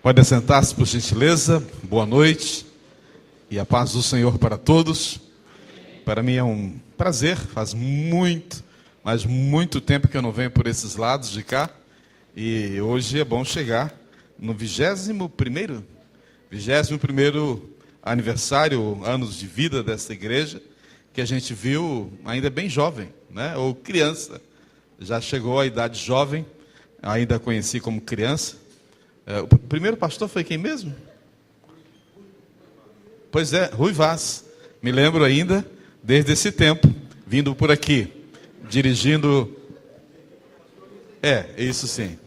Pode sentar-se, por gentileza. Boa noite e a paz do Senhor para todos. Para mim é um prazer, faz muito, mas muito tempo que eu não venho por esses lados de cá. E hoje é bom chegar no 21º aniversário, anos de vida dessa igreja, que a gente viu ainda bem jovem, né? Ou criança. Já chegou à idade jovem, ainda conheci como criança. O primeiro pastor foi quem mesmo? Pois é, Rui Vaz. Me lembro ainda, desde esse tempo, vindo por aqui, dirigindo... Isso sim.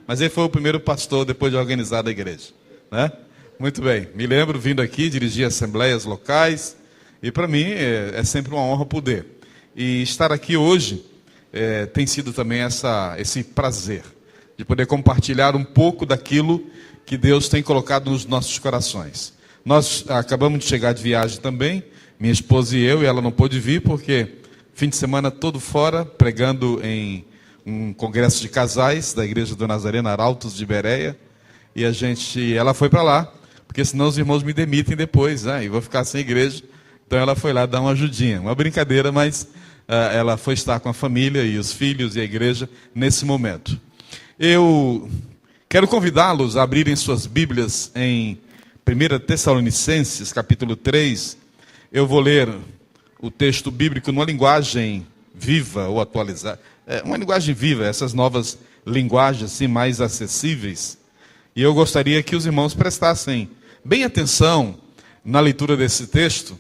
Mas ele foi o primeiro pastor depois de organizar a igreja, né? Muito bem. Me lembro vindo aqui, dirigir assembleias locais, e para mim é sempre uma honra poder. E estar aqui hoje tem sido também esse prazer de poder compartilhar um pouco daquilo que Deus tem colocado nos nossos corações. Nós acabamos de chegar de viagem também, minha esposa e eu, e ela não pôde vir porque fim de semana todo fora, pregando em um congresso de casais da Igreja do Nazareno, Arautos de Bereia, e ela foi para lá, porque senão os irmãos me demitem depois, né? E vou ficar sem igreja. Então ela foi lá dar uma ajudinha, uma brincadeira, mas ela foi estar com a família e os filhos e a igreja nesse momento. Eu quero convidá-los a abrirem suas Bíblias em 1 Tessalonicenses, capítulo 3. Eu vou ler o texto bíblico numa linguagem viva ou atualizada. Uma linguagem viva, essas novas linguagens assim, mais acessíveis. E eu gostaria que os irmãos prestassem bem atenção na leitura desse texto.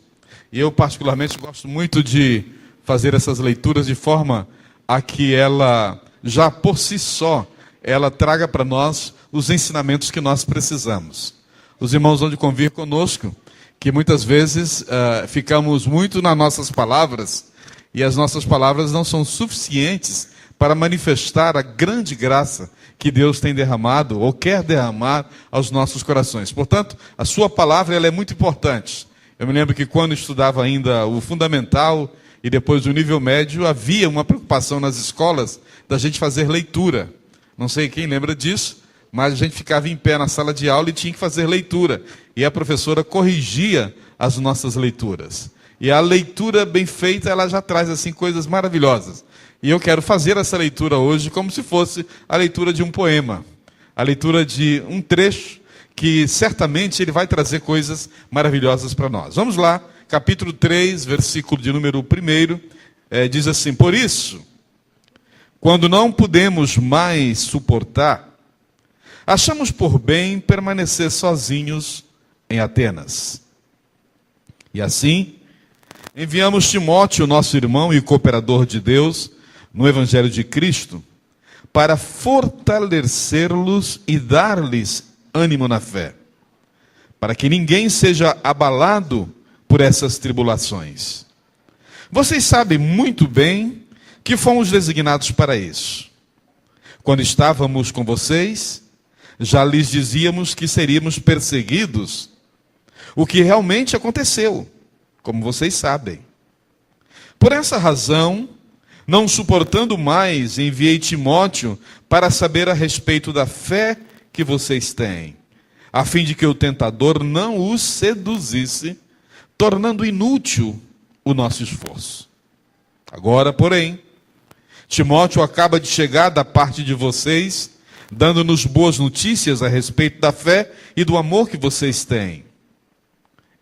E eu particularmente gosto muito de fazer essas leituras de forma a que ela, já por si só, ela traga para nós os ensinamentos que nós precisamos. Os irmãos vão de convir conosco, que muitas vezes ficamos muito nas nossas palavras, e as nossas palavras não são suficientes para manifestar a grande graça que Deus tem derramado, ou quer derramar aos nossos corações. Portanto, a sua palavra ela é muito importante. Eu me lembro que quando estudava ainda o fundamental, e depois o nível médio, havia uma preocupação nas escolas da gente fazer leitura. Não sei quem lembra disso, mas a gente ficava em pé na sala de aula e tinha que fazer leitura. E a professora corrigia as nossas leituras. E a leitura bem feita, ela já traz assim coisas maravilhosas. E eu quero fazer essa leitura hoje como se fosse a leitura de um poema. A leitura de um trecho que certamente ele vai trazer coisas maravilhosas para nós. Vamos lá, capítulo 3, versículo de número 1, diz assim: Por isso, quando não podemos mais suportar, achamos por bem permanecer sozinhos em Atenas. E assim, enviamos Timóteo, nosso irmão e cooperador de Deus, no Evangelho de Cristo, para fortalecê-los e dar-lhes ânimo na fé, para que ninguém seja abalado por essas tribulações. Vocês sabem muito bem que fomos designados para isso. Quando estávamos com vocês, já lhes dizíamos que seríamos perseguidos, o que realmente aconteceu, como vocês sabem. Por essa razão, não suportando mais, enviei Timóteo para saber a respeito da fé que vocês têm, a fim de que o tentador não os seduzisse, tornando inútil o nosso esforço. Agora, porém, Timóteo acaba de chegar da parte de vocês, dando-nos boas notícias a respeito da fé e do amor que vocês têm.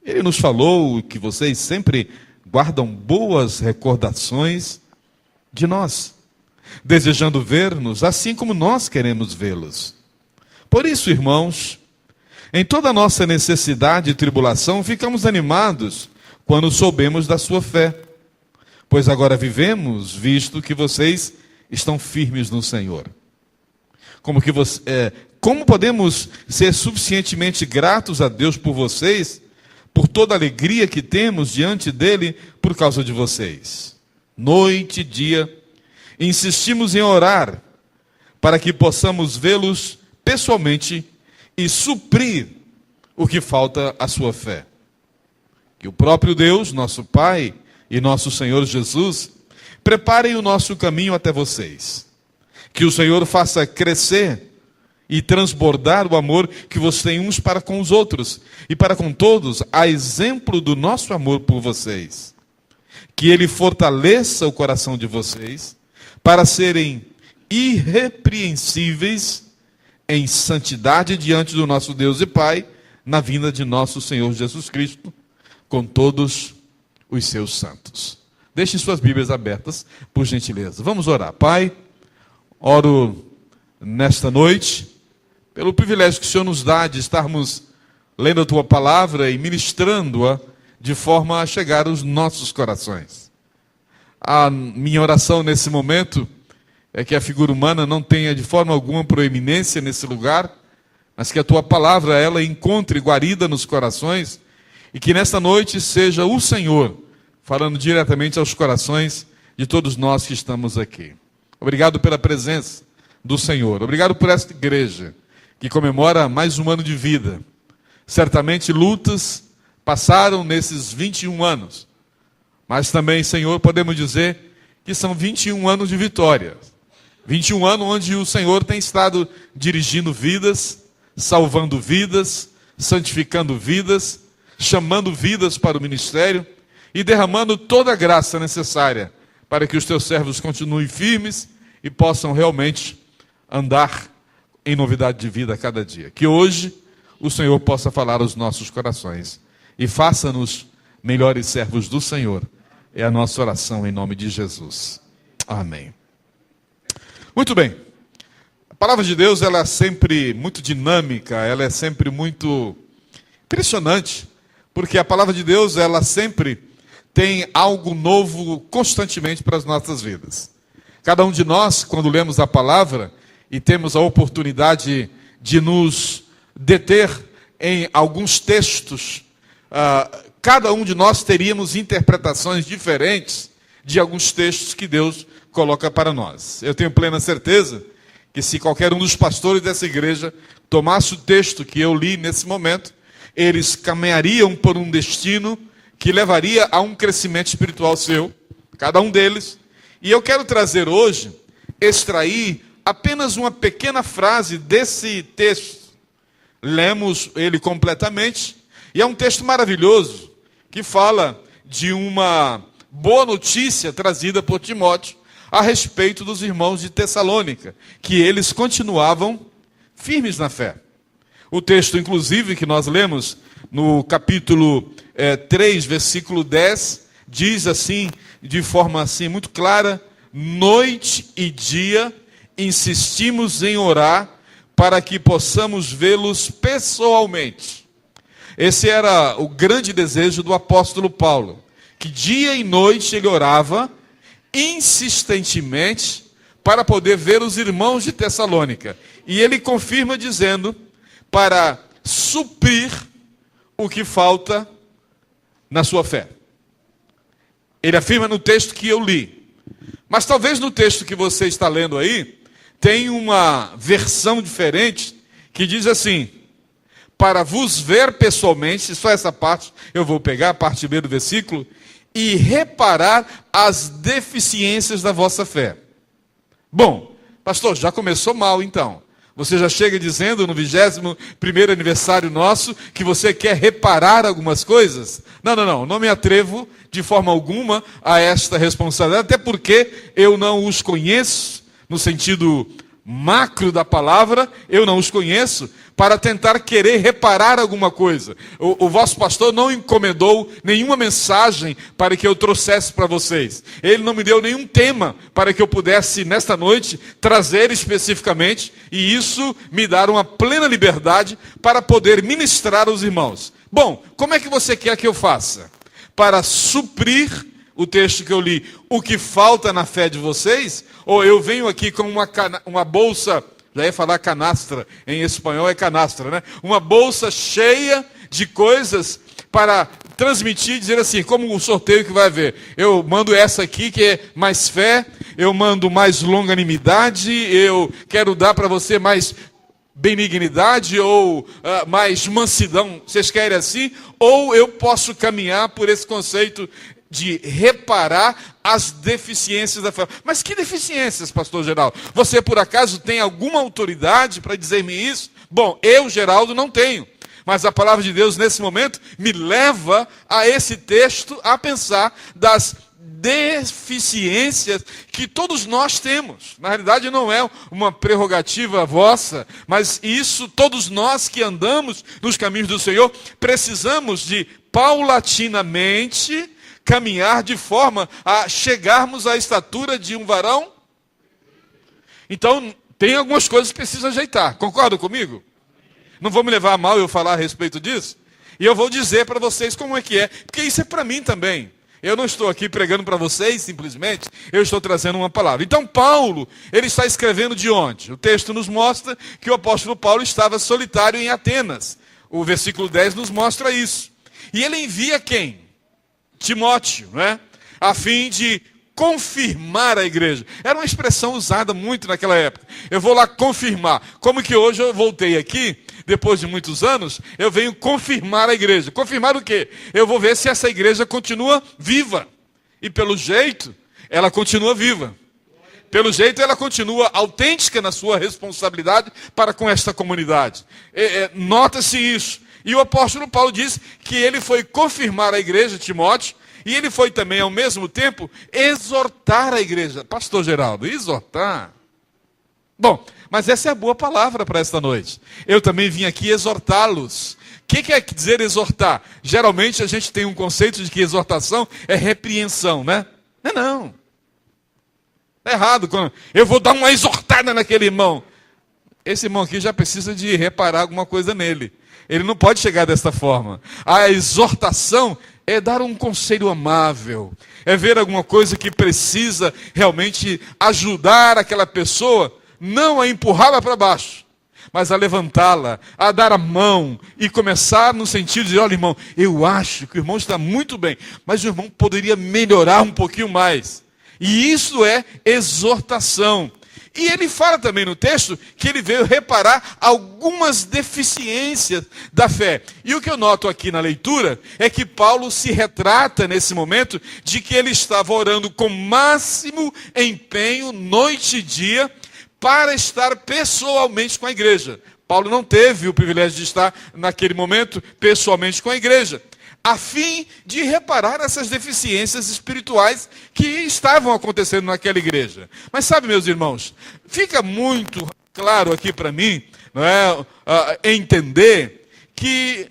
Ele nos falou que vocês sempre guardam boas recordações de nós, desejando ver-nos assim como nós queremos vê-los. Por isso, irmãos, em toda a nossa necessidade e tribulação, ficamos animados quando soubemos da sua fé, pois agora vivemos, visto que vocês estão firmes no Senhor. Como podemos ser suficientemente gratos a Deus por vocês, por toda a alegria que temos diante dele por causa de vocês? Noite e dia, insistimos em orar para que possamos vê-los pessoalmente e suprir o que falta à sua fé. Que o próprio Deus, nosso Pai e nosso Senhor Jesus, preparem o nosso caminho até vocês. Que o Senhor faça crescer e transbordar o amor que vocês têm uns para com os outros e para com todos, a exemplo do nosso amor por vocês. Que ele fortaleça o coração de vocês para serem irrepreensíveis em santidade diante do nosso Deus e Pai, na vinda de nosso Senhor Jesus Cristo, com todos os seus santos. Deixem suas Bíblias abertas, por gentileza. Vamos orar. Pai, oro nesta noite pelo privilégio que o Senhor nos dá de estarmos lendo a Tua Palavra e ministrando-a de forma a chegar aos nossos corações. A minha oração nesse momento é que a figura humana não tenha de forma alguma proeminência nesse lugar, mas que a Tua Palavra, ela encontre guarida nos corações e que nesta noite seja o Senhor falando diretamente aos corações de todos nós que estamos aqui. Obrigado pela presença do Senhor. Obrigado por esta igreja que comemora mais um ano de vida. Certamente lutas passaram nesses 21 anos. Mas também, Senhor, podemos dizer que são 21 anos de vitória. 21 anos onde o Senhor tem estado dirigindo vidas, salvando vidas, santificando vidas, chamando vidas para o ministério e derramando toda a graça necessária para que os teus servos continuem firmes e possam realmente andar em novidade de vida a cada dia. Que hoje o Senhor possa falar aos nossos corações e faça-nos melhores servos do Senhor. É a nossa oração em nome de Jesus. Amém. Muito bem. A palavra de Deus, ela é sempre muito dinâmica, ela é sempre muito impressionante, porque a palavra de Deus, ela sempre tem algo novo constantemente para as nossas vidas. Cada um de nós, quando lemos a palavra e temos a oportunidade de nos deter em alguns textos, cada um de nós teríamos interpretações diferentes de alguns textos que Deus coloca para nós. Eu tenho plena certeza que se qualquer um dos pastores dessa igreja tomasse o texto que eu li nesse momento, eles caminhariam por um destino que levaria a um crescimento espiritual seu, cada um deles. E eu quero trazer hoje, extrair apenas uma pequena frase desse texto. Lemos ele completamente, e é um texto maravilhoso, que fala de uma boa notícia trazida por Timóteo a respeito dos irmãos de Tessalônica, que eles continuavam firmes na fé. O texto, inclusive, que nós lemos no capítulo 3, versículo 10, diz assim, de forma assim muito clara: noite e dia insistimos em orar para que possamos vê-los pessoalmente. Esse era o grande desejo do apóstolo Paulo, que dia e noite ele orava insistentemente para poder ver os irmãos de Tessalônica. E ele confirma dizendo, para suprir o que falta na sua fé. Ele afirma no texto que eu li. Mas talvez no texto que você está lendo aí, tem uma versão diferente que diz assim: para vos ver pessoalmente, só essa parte eu vou pegar, a parte B do versículo, e reparar as deficiências da vossa fé. Bom, pastor, já começou mal então. Você já chega dizendo no 21º aniversário nosso que você quer reparar algumas coisas? Não me atrevo de forma alguma a esta responsabilidade, até porque eu não os conheço, no sentido macro da palavra, eu não os conheço, para tentar querer reparar alguma coisa. O vosso pastor não encomendou nenhuma mensagem para que eu trouxesse para vocês. Ele não me deu nenhum tema para que eu pudesse, nesta noite, trazer especificamente, e isso me dar uma plena liberdade para poder ministrar aos irmãos. Bom, como é que você quer que eu faça? Para suprir o texto que eu li, o que falta na fé de vocês? Ou eu venho aqui com uma bolsa, já ia falar canastra, em espanhol é canastra, né? Uma bolsa cheia de coisas para transmitir, dizer assim, como o sorteio que vai haver. Eu mando essa aqui que é mais fé, eu mando mais longanimidade, eu quero dar para você mais benignidade ou mais mansidão, vocês querem assim? Ou eu posso caminhar por esse conceito de reparar as deficiências da fé. Mas que deficiências, pastor Geraldo? Você, por acaso, tem alguma autoridade para dizer-me isso? Bom, eu, Geraldo, não tenho. Mas a palavra de Deus, nesse momento, me leva a esse texto a pensar das deficiências que todos nós temos. Na realidade, não é uma prerrogativa vossa, mas isso, todos nós que andamos nos caminhos do Senhor, precisamos de, paulatinamente, caminhar de forma a chegarmos à estatura de um varão. Então, tem algumas coisas que precisam ajeitar. Concordam comigo? Não vou me levar a mal eu falar a respeito disso? E eu vou dizer para vocês como é que é, porque isso é para mim também. Eu não estou aqui pregando para vocês, simplesmente, eu estou trazendo uma palavra. Então, Paulo, ele está escrevendo de onde? O texto nos mostra que o apóstolo Paulo estava solitário em Atenas. O versículo 10 nos mostra isso. E ele envia quem? Timóteo, né? A fim de confirmar a igreja. Era uma expressão usada muito naquela época. Eu vou lá confirmar. Como que hoje eu voltei aqui, depois de muitos anos, eu venho confirmar a igreja. Confirmar o quê? Eu vou ver se essa igreja continua viva. E pelo jeito, ela continua viva. Pelo jeito, ela continua autêntica na sua responsabilidade para com esta comunidade. Nota-se isso. E o apóstolo Paulo diz que ele foi confirmar a igreja, Timóteo, e ele foi também, ao mesmo tempo, exortar a igreja. Pastor Geraldo, exortar? Bom, mas essa é a boa palavra para esta noite. Eu também vim aqui exortá-los. O que quer dizer exortar? Geralmente a gente tem um conceito de que exortação é repreensão, né? Não. Está errado. Eu vou dar uma exortada naquele irmão. Esse irmão aqui já precisa de reparar alguma coisa nele. Ele não pode chegar desta forma. A exortação é dar um conselho amável. É ver alguma coisa que precisa realmente ajudar aquela pessoa, não a empurrá-la para baixo, mas a levantá-la, a dar a mão e começar no sentido de, olha, irmão, eu acho que o irmão está muito bem, mas o irmão poderia melhorar um pouquinho mais. E isso é exortação. E ele fala também no texto que ele veio reparar algumas deficiências da fé. E o que eu noto aqui na leitura é que Paulo se retrata nesse momento de que ele estava orando com máximo empenho, noite e dia, para estar pessoalmente com a igreja. Paulo não teve o privilégio de estar naquele momento pessoalmente com a igreja, a fim de reparar essas deficiências espirituais que estavam acontecendo naquela igreja. Mas sabe, meus irmãos, fica muito claro aqui para mim, não é, entender que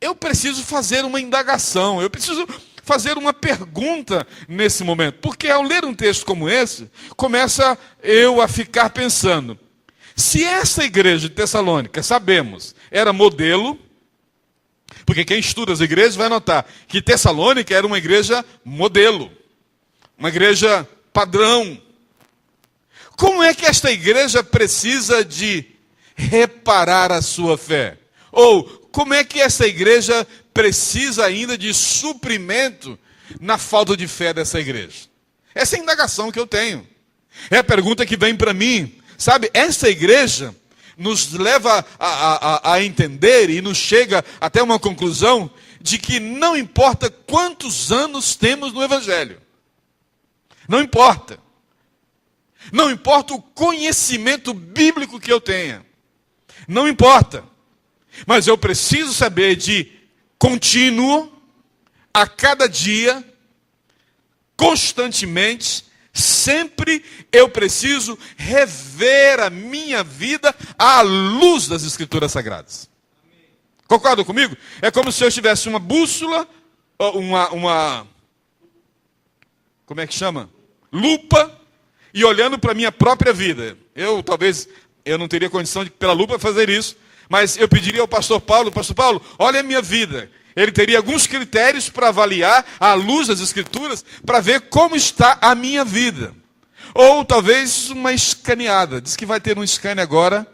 eu preciso fazer uma indagação, eu preciso fazer uma pergunta nesse momento. Porque ao ler um texto como esse, começa eu a ficar pensando, se essa igreja de Tessalônica, sabemos, era modelo. Porque quem estuda as igrejas vai notar que Tessalônica era uma igreja modelo, uma igreja padrão. Como é que esta igreja precisa de reparar a sua fé? Ou como é que essa igreja precisa ainda de suprimento na falta de fé dessa igreja? Essa é a indagação que eu tenho. É a pergunta que vem para mim. Sabe, essa igreja nos leva a entender e nos chega até uma conclusão de que não importa quantos anos temos no Evangelho. Não importa. Não importa o conhecimento bíblico que eu tenha. Não importa. Mas eu preciso saber de contínuo, a cada dia, constantemente, sempre eu preciso rever a minha vida à luz das Escrituras Sagradas. Concorda comigo? É como se eu tivesse uma bússola, como é que chama? Lupa, e olhando para a minha própria vida. Talvez eu não teria condição de, pela lupa, fazer isso, mas eu pediria ao pastor Paulo, olha a minha vida. Ele teria alguns critérios para avaliar, à luz das Escrituras, para ver como está a minha vida. Ou talvez uma escaneada. Diz que vai ter um scanner agora,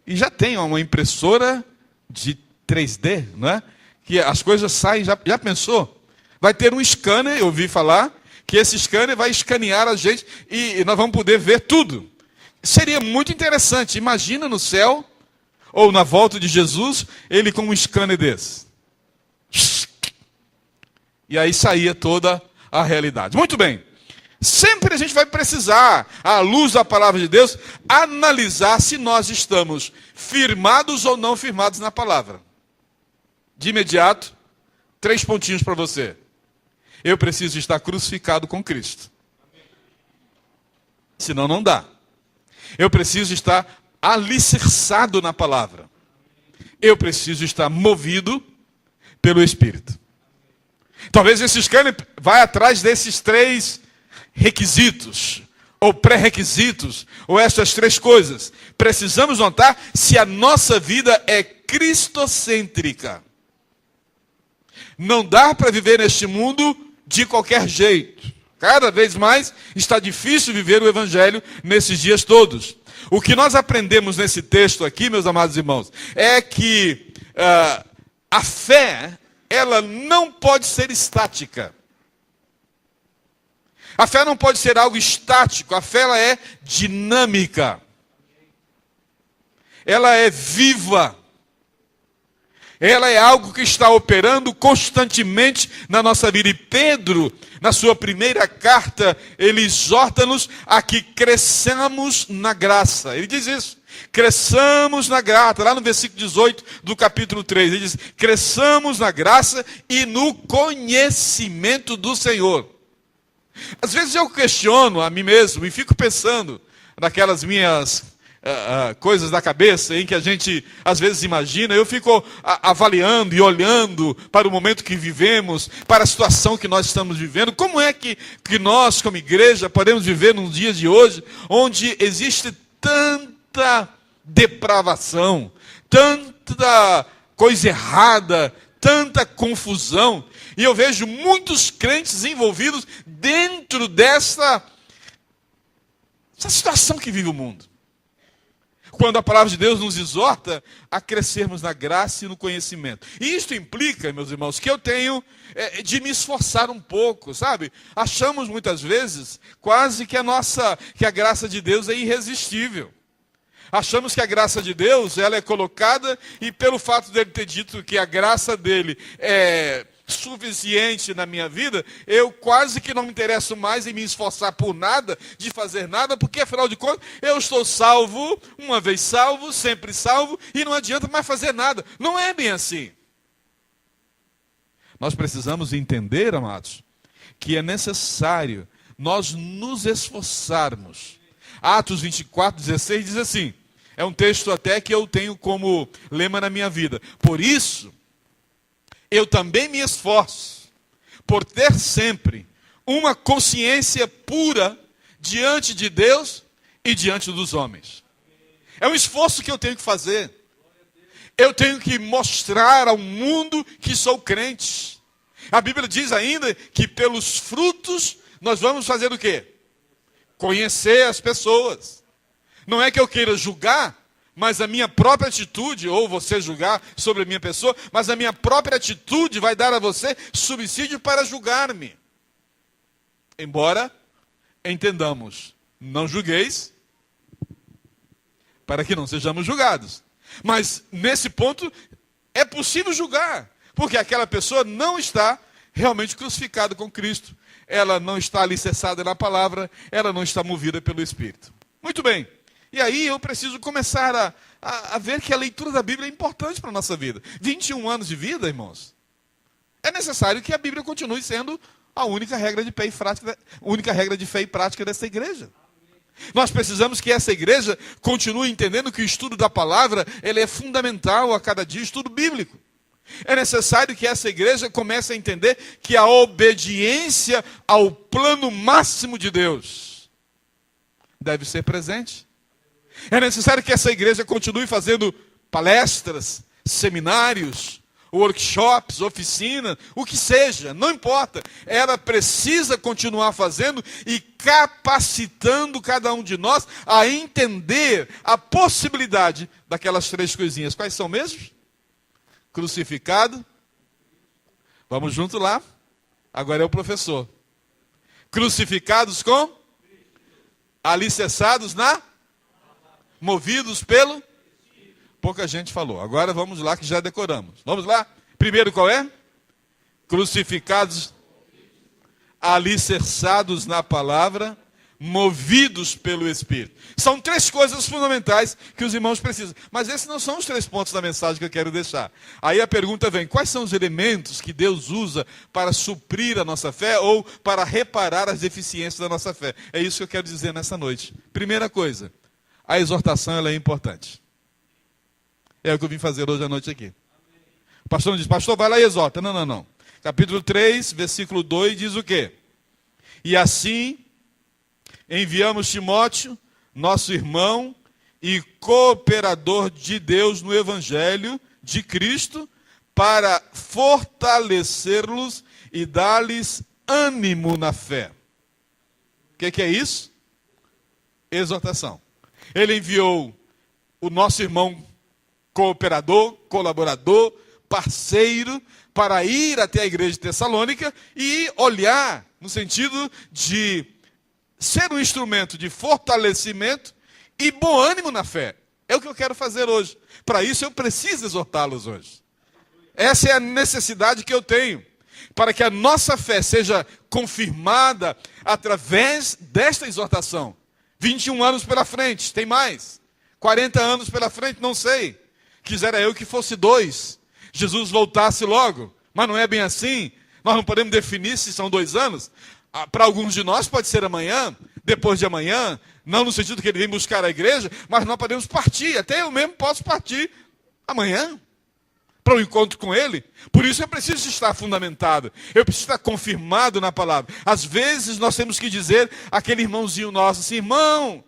e já tem uma impressora de 3D, não é? Que as coisas saem, já pensou? Vai ter um scanner, eu ouvi falar, que esse scanner vai escanear a gente, e nós vamos poder ver tudo. Seria muito interessante. Imagina no céu, ou na volta de Jesus, ele com um scanner desse. E aí saía toda a realidade. Muito bem. Sempre a gente vai precisar, à luz da palavra de Deus, analisar se nós estamos firmados ou não firmados na palavra. De imediato, 3 pontinhos para você. Eu preciso estar crucificado com Cristo. Senão não dá. Eu preciso estar alicerçado na palavra. Eu preciso estar movido pelo Espírito. Talvez esse scanner vá atrás desses 3 requisitos, ou pré-requisitos, ou essas 3 coisas. Precisamos notar se a nossa vida é cristocêntrica. Não dá para viver neste mundo de qualquer jeito. Cada vez mais está difícil viver o Evangelho nesses dias todos. O que nós aprendemos nesse texto aqui, meus amados irmãos, é que a fé, ela não pode ser estática. A fé não pode ser algo estático, a fé ela é dinâmica. Ela é viva. Ela é algo que está operando constantemente na nossa vida. E Pedro, na sua primeira carta, ele exorta-nos a que cresçamos na graça. Ele diz isso. Cresçamos na graça. Lá no versículo 18 do capítulo 3. Ele diz, cresçamos na graça e no conhecimento do Senhor. Às vezes eu questiono a mim mesmo e fico pensando naquelas minhas coisas da cabeça em que a gente às vezes imagina. Eu fico avaliando e olhando para o momento que vivemos, para a situação que nós estamos vivendo. Como é que nós, como igreja, podemos viver num dia de hoje onde existe tanta depravação, tanta coisa errada, tanta confusão? E eu vejo muitos crentes envolvidos dentro dessa situação que vive o mundo. Quando a palavra de Deus nos exorta a crescermos na graça e no conhecimento. E isto implica, meus irmãos, que eu tenho de me esforçar um pouco, sabe? Achamos muitas vezes quase que a graça de Deus é irresistível. Achamos que a graça de Deus ela é colocada e pelo fato dele ter dito que a graça dele é suficiente na minha vida, eu quase que não me interesso mais em me esforçar por nada, de fazer nada, porque afinal de contas, eu estou salvo, uma vez salvo, sempre salvo, e não adianta mais fazer nada. Não é bem assim. Nós precisamos entender, amados, que é necessário nós nos esforçarmos. Atos 24:16 diz assim, é um texto até que eu tenho como lema na minha vida. Por isso, eu também me esforço por ter sempre uma consciência pura diante de Deus e diante dos homens. É um esforço que eu tenho que fazer. Eu tenho que mostrar ao mundo que sou crente. A Bíblia diz ainda que pelos frutos nós vamos fazer o quê? Conhecer as pessoas. Não é que eu queira julgar, mas a minha própria atitude, ou você julgar sobre a minha pessoa, mas a minha própria atitude vai dar a você subsídio para julgar-me. Embora entendamos, não julgueis, para que não sejamos julgados. Mas nesse ponto é possível julgar, porque aquela pessoa não está realmente crucificada com Cristo. Ela não está alicerçada na palavra, ela não está movida pelo Espírito. Muito bem. E aí eu preciso começar a ver que a leitura da Bíblia é importante para a nossa vida. 21 anos de vida, irmãos. É necessário que a Bíblia continue sendo a única regra de fé e prática dessa igreja. Nós precisamos que essa igreja continue entendendo que o estudo da palavra ele é fundamental a cada dia, o estudo bíblico. É necessário que essa igreja comece a entender que a obediência ao plano máximo de Deus deve ser presente. É necessário que essa igreja continue fazendo palestras, seminários, workshops, oficinas, o que seja, não importa. Ela precisa continuar fazendo e capacitando cada um de nós a entender a possibilidade daquelas 3 coisinhas. Quais são mesmo? Crucificado. Vamos junto lá. Agora é o professor. Crucificados com? Alicerçados na? Movidos pelo? Pouca gente falou. Agora vamos lá que já decoramos. Vamos lá? Primeiro qual é? Crucificados, alicerçados na palavra, movidos pelo Espírito. São 3 coisas fundamentais que os irmãos precisam. Mas esses não são os 3 pontos da mensagem que eu quero deixar. Aí a pergunta vem: quais são os elementos que Deus usa para suprir a nossa fé ou para reparar as deficiências da nossa fé? É isso que eu quero dizer nessa noite. Primeira coisa, a exortação ela é importante. É o que eu vim fazer hoje à noite aqui. O pastor não diz: pastor, vai lá e exorta. Não. Capítulo 3, versículo 2 diz o quê? E assim enviamos Timóteo, nosso irmão e cooperador de Deus no Evangelho de Cristo, para fortalecê-los e dar-lhes ânimo na fé. O que é isso? Exortação. Ele enviou o nosso irmão cooperador, colaborador, parceiro, para ir até a igreja de Tessalônica e olhar no sentido de ser um instrumento de fortalecimento e bom ânimo na fé. É o que eu quero fazer hoje. Para isso eu preciso exortá-los hoje. Essa é a necessidade que eu tenho. Para que a nossa fé seja confirmada através desta exortação. 21 anos pela frente, tem mais. 40 anos pela frente, não sei. Quisera eu que fosse 2. Jesus voltasse logo. Mas não é bem assim. Nós não podemos definir se são 2 anos. Para alguns de nós pode ser amanhã, depois de amanhã, não no sentido que ele vem buscar a igreja, mas nós podemos partir, até eu mesmo posso partir amanhã, para o encontro com ele. Por isso eu preciso estar fundamentado, eu preciso estar confirmado na palavra. Às vezes nós temos que dizer àquele irmãozinho nosso assim: irmão,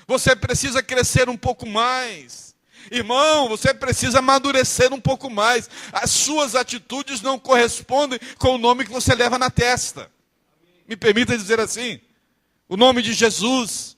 você precisa crescer um pouco mais. Irmão, você precisa amadurecer um pouco mais. As suas atitudes não correspondem com o nome que você leva na testa. Me permita dizer assim, o nome de Jesus.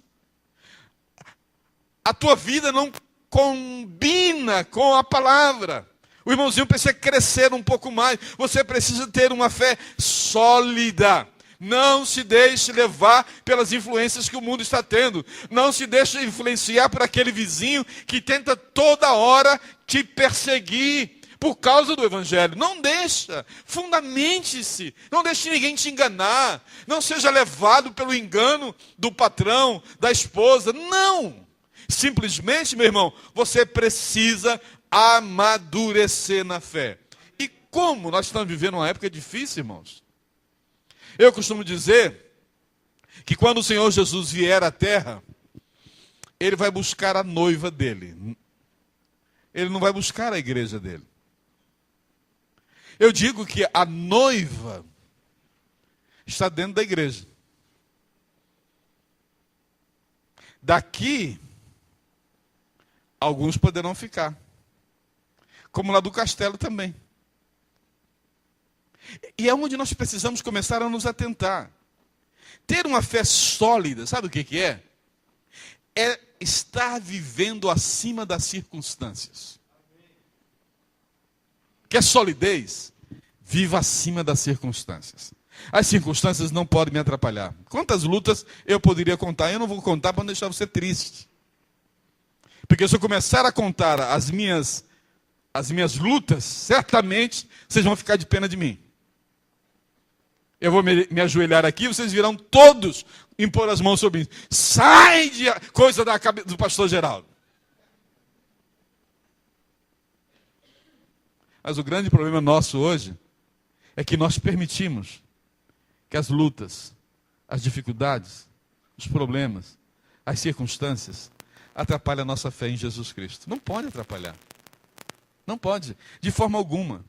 A tua vida não combina com a palavra. O irmãozinho precisa crescer um pouco mais. Você precisa ter uma fé sólida. Não se deixe levar pelas influências que o mundo está tendo. Não se deixe influenciar por aquele vizinho que tenta toda hora te perseguir por causa do Evangelho. Não deixa, fundamente-se, não deixe ninguém te enganar, não seja levado pelo engano do patrão, da esposa, não. Simplesmente, meu irmão, você precisa amadurecer na fé. E como nós estamos vivendo uma época difícil, irmãos? Eu costumo dizer que quando o Senhor Jesus vier à terra, Ele vai buscar a noiva dele. Ele não vai buscar a igreja dele. Eu digo que a noiva está dentro da igreja. Daqui, alguns poderão ficar. Como lá do castelo também. E é onde nós precisamos começar a nos atentar. Ter uma fé sólida, sabe o que é? É estar vivendo acima das circunstâncias. Quer solidez? Viva acima das circunstâncias. As circunstâncias não podem me atrapalhar. Quantas lutas eu poderia contar? Eu não vou contar para não deixar você triste. Porque se eu começar a contar as minhas lutas, certamente vocês vão ficar de pena de mim. Eu vou me ajoelhar aqui, vocês virão todos impor as mãos sobre mim. Sai de coisa da cabeça do pastor Geraldo. Mas o grande problema nosso hoje é que nós permitimos que as lutas, as dificuldades, os problemas, as circunstâncias atrapalhem a nossa fé em Jesus Cristo. Não pode atrapalhar. Não pode, de forma alguma.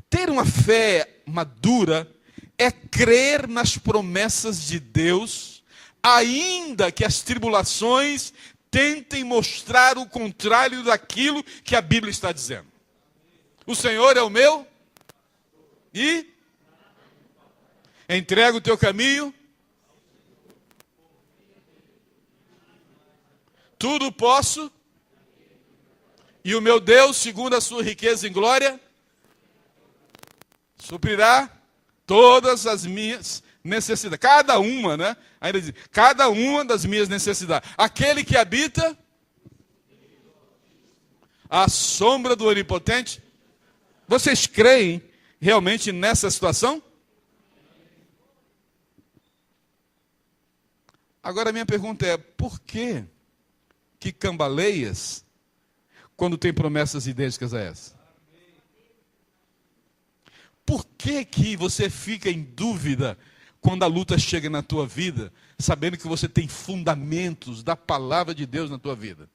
Ter uma fé madura é crer nas promessas de Deus, ainda que as tribulações tentem mostrar o contrário daquilo que a Bíblia está dizendo. O Senhor é o meu e entrega o teu caminho. Tudo posso. E o meu Deus, segundo a sua riqueza em glória, suprirá todas as minhas necessidades. Cada uma, né? Ainda diz, cada uma das minhas necessidades. Aquele que habita à sombra do Onipotente. Vocês creem realmente nessa situação? Agora a minha pergunta é, por que cambaleias quando tem promessas idênticas a essa? Por que você fica em dúvida quando a luta chega na tua vida, sabendo que você tem fundamentos da palavra de Deus na tua vida?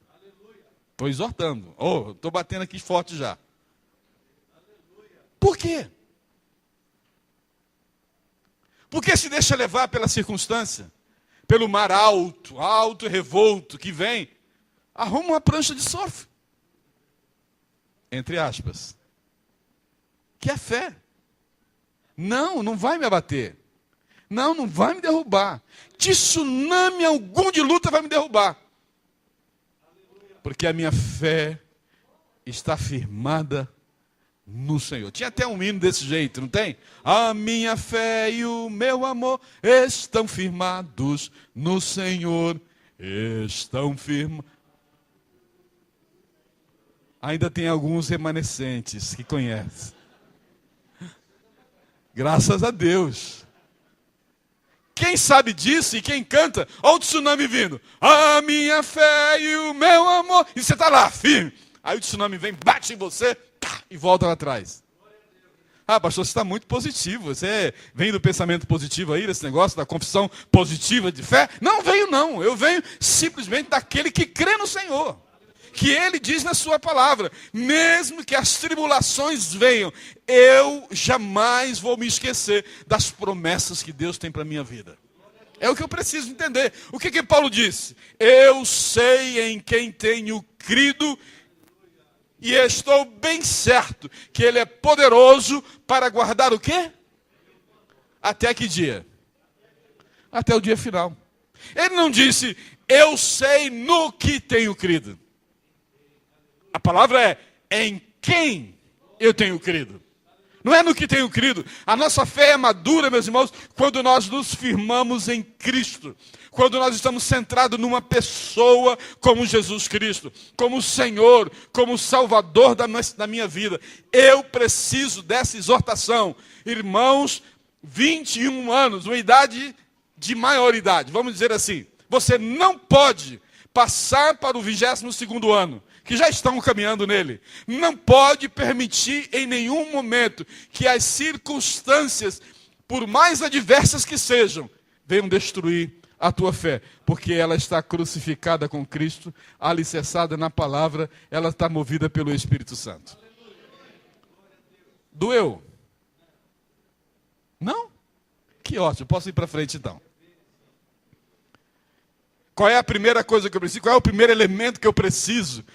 Estou exortando. Estou batendo aqui forte já. Por quê? Porque se deixa levar pela circunstância, pelo mar alto e revolto que vem, arruma uma prancha de surf. Entre aspas. Que é fé. Não vai me abater. Não vai me derrubar. Tsunami algum de luta vai me derrubar. Porque a minha fé está firmada no Senhor. Tinha até um hino desse jeito, não tem? A minha fé e o meu amor estão firmados no Senhor. Estão firmados. Ainda tem alguns remanescentes que conhecem. Graças a Deus. Quem sabe disso e quem canta, olha o tsunami vindo. A minha fé e o meu amor. E você está lá, firme. Aí o tsunami vem, bate em você e volta lá atrás. Ah, pastor, você está muito positivo. Você vem do pensamento positivo aí, desse negócio, da confissão positiva de fé? Não venho não. Eu venho simplesmente daquele que crê no Senhor. Que Ele diz na sua palavra, mesmo que as tribulações venham, eu jamais vou me esquecer das promessas que Deus tem para a minha vida. É o que eu preciso entender. O que Paulo disse? Eu sei em quem tenho crido e estou bem certo que Ele é poderoso para guardar o quê? Até que dia? Até o dia final. Ele não disse, eu sei no que tenho crido. A palavra é em quem eu tenho crido. Não é no que tenho crido. A nossa fé é madura, meus irmãos, quando nós nos firmamos em Cristo. Quando nós estamos centrados numa pessoa como Jesus Cristo. Como Senhor, como Salvador da minha vida. Eu preciso dessa exortação. Irmãos, 21 anos, uma idade de maioridade. Vamos dizer assim. Você não pode passar para o 22º ano. Que já estão caminhando nele, não pode permitir em nenhum momento que as circunstâncias, por mais adversas que sejam, venham destruir a tua fé, porque ela está crucificada com Cristo, alicerçada na palavra, ela está movida pelo Espírito Santo. Doeu? Não? Que ótimo, posso ir para frente então. Qual é a primeira coisa que eu preciso? Qual é o primeiro elemento que eu preciso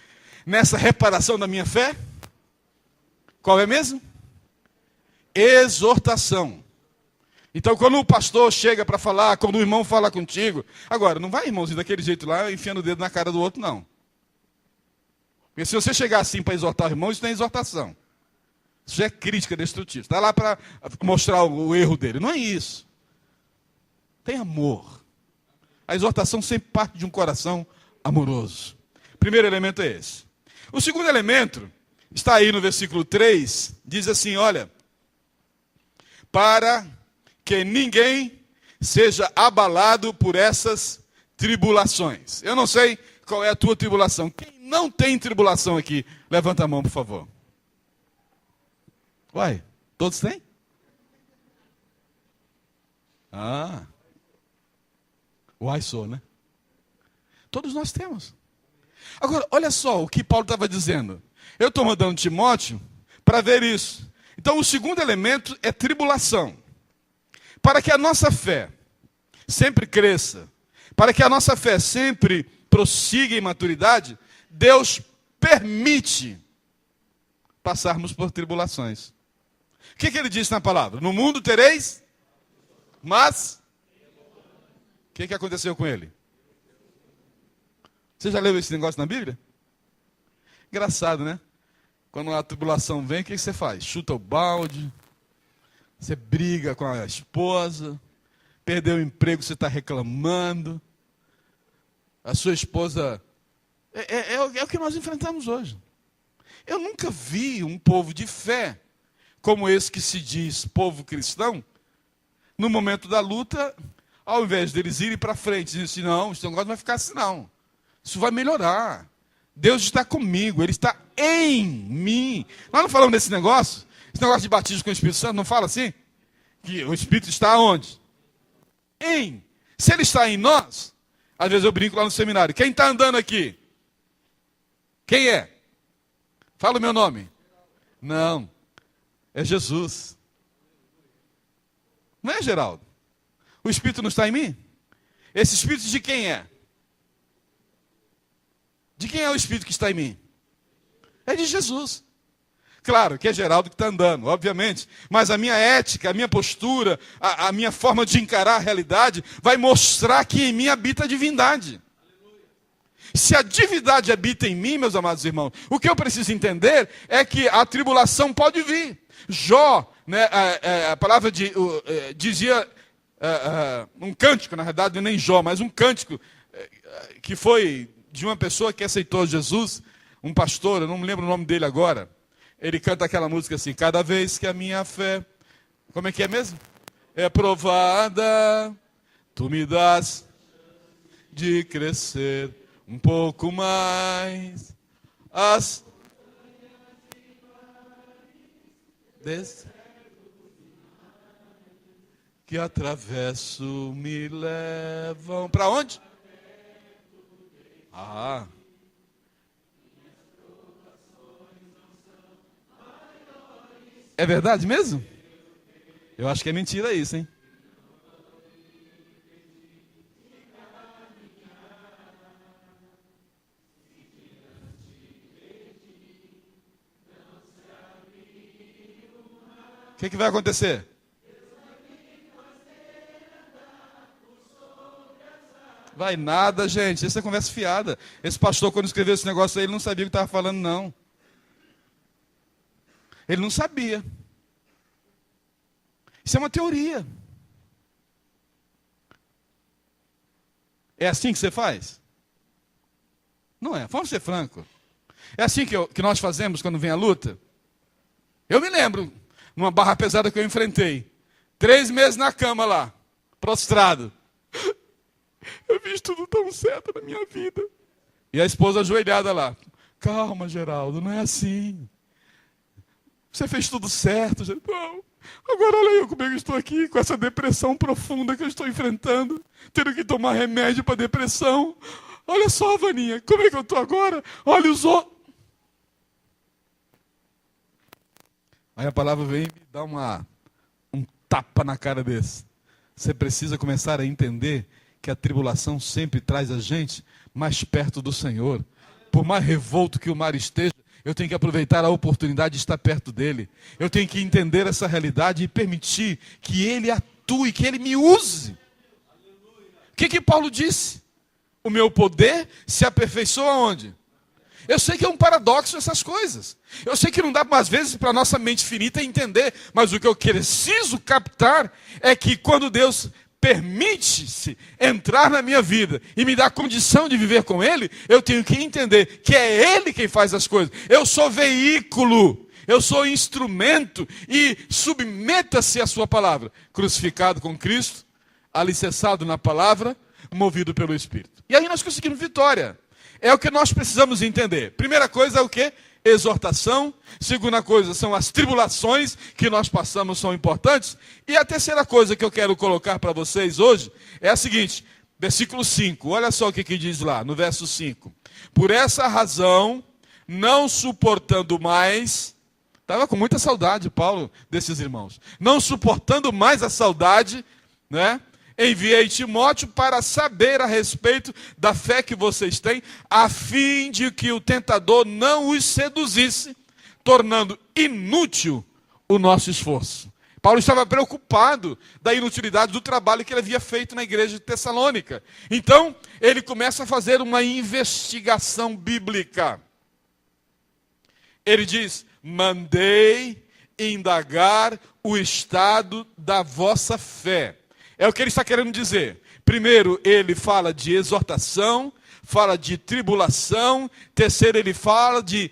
nessa reparação da minha fé? Qual é mesmo? Exortação. Então, quando o pastor chega para falar, quando o irmão fala contigo, agora, não vai, irmãozinho, daquele jeito lá, enfiando o dedo na cara do outro, não. Porque se você chegar assim para exortar o irmão, isso não é exortação. Isso é crítica destrutiva. Está lá para mostrar o erro dele. Não é isso. Tem amor. A exortação sempre parte de um coração amoroso. O primeiro elemento é esse. O segundo elemento, está aí no versículo 3, diz assim, olha, para que ninguém seja abalado por essas tribulações. Eu não sei qual é a tua tribulação. Quem não tem tribulação aqui, levanta a mão, por favor. Uai, todos têm? Ah, uai sou, né? Todos nós temos. Agora, olha só o que Paulo estava dizendo. Eu estou mandando Timóteo para ver isso. Então, o segundo elemento é tribulação. Para que a nossa fé sempre cresça, para que a nossa fé sempre prossiga em maturidade, Deus permite passarmos por tribulações. O que ele disse na palavra? No mundo tereis, mas o que aconteceu com ele? Você já leu esse negócio na Bíblia? Engraçado, né? Quando a tribulação vem, o que você faz? Chuta o balde, você briga com a esposa, perdeu o emprego, você está reclamando, a sua esposa... É o que nós enfrentamos hoje. Eu nunca vi um povo de fé, como esse que se diz povo cristão, no momento da luta, ao invés deles irem para frente, dizem assim, não, esse negócio não vai ficar assim não. Isso vai melhorar. Deus está comigo, Ele está em mim. Nós não falamos desse negócio? Esse negócio de batismo com o Espírito Santo, não fala assim? Que o Espírito está onde? Em. Se Ele está em nós, às vezes eu brinco lá no seminário, quem está andando aqui? Quem é? Fala o meu nome. Não, é Jesus. Não é, Geraldo? O Espírito não está em mim? Esse Espírito de quem é? De quem é o Espírito que está em mim? É de Jesus. Claro que é Geraldo que está andando, obviamente. Mas a minha ética, a minha postura, a minha forma de encarar a realidade vai mostrar que em mim habita a divindade. Se a divindade habita em mim, meus amados irmãos, o que eu preciso entender é que a tribulação pode vir. Jó, né, a palavra dizia um cântico, na verdade nem Jó, mas um cântico que foi de uma pessoa que aceitou Jesus, um pastor, eu não me lembro o nome dele agora. Ele canta aquela música assim, cada vez que a minha fé, como é que é mesmo? É provada, tu me dás de crescer um pouco mais. As que atravesso me levam para onde? Ah. É verdade mesmo? Eu acho que é mentira isso, hein? O que vai acontecer? Vai nada, gente. Essa é conversa fiada. Esse pastor, quando escreveu esse negócio aí, ele não sabia o que estava falando, não. Ele não sabia. Isso é uma teoria. É assim que você faz? Não é. Vamos ser francos. É assim que nós fazemos quando vem a luta? Eu me lembro, numa barra pesada que eu enfrentei. 3 meses na cama lá, prostrado. Eu fiz tudo tão certo na minha vida. E a esposa ajoelhada lá. Calma, Geraldo, não é assim. Você fez tudo certo. Não. Agora olha eu como eu estou aqui, com essa depressão profunda que eu estou enfrentando. Tendo que tomar remédio para depressão. Olha só, Vaninha, como é que eu estou agora? Olha os outros. Aí a palavra vem e me dá um tapa na cara desse. Você precisa começar a entender que a tribulação sempre traz a gente mais perto do Senhor. Por mais revolto que o mar esteja, eu tenho que aproveitar a oportunidade de estar perto dele. Eu tenho que entender essa realidade e permitir que ele atue, que ele me use. O que Paulo disse? O meu poder se aperfeiçoa onde? Eu sei que é um paradoxo essas coisas. Eu sei que não dá, às vezes, para a nossa mente finita entender. Mas o que eu preciso captar é que quando Deus permite-se entrar na minha vida e me dá condição de viver com Ele, eu tenho que entender que é Ele quem faz as coisas. Eu sou veículo, eu sou instrumento e submeta-se à sua palavra. Crucificado com Cristo, alicerçado na palavra, movido pelo Espírito. E aí nós conseguimos vitória. É o que nós precisamos entender. Primeira coisa é o quê? Exortação. Segunda coisa são as tribulações que nós passamos, são importantes. E a terceira coisa que eu quero colocar para vocês hoje é a seguinte, versículo 5. Olha só o que diz lá, no verso 5. Por essa razão, não suportando mais... Estava com muita saudade, Paulo, desses irmãos. Não suportando mais a saudade, né? Enviei Timóteo para saber a respeito da fé que vocês têm, a fim de que o tentador não os seduzisse, tornando inútil o nosso esforço. Paulo estava preocupado da inutilidade do trabalho que ele havia feito na igreja de Tessalônica. Então, ele começa a fazer uma investigação bíblica. Ele diz, mandei indagar o estado da vossa fé. É o que ele está querendo dizer. Primeiro, ele fala de exortação, fala de tribulação. Terceiro, ele fala de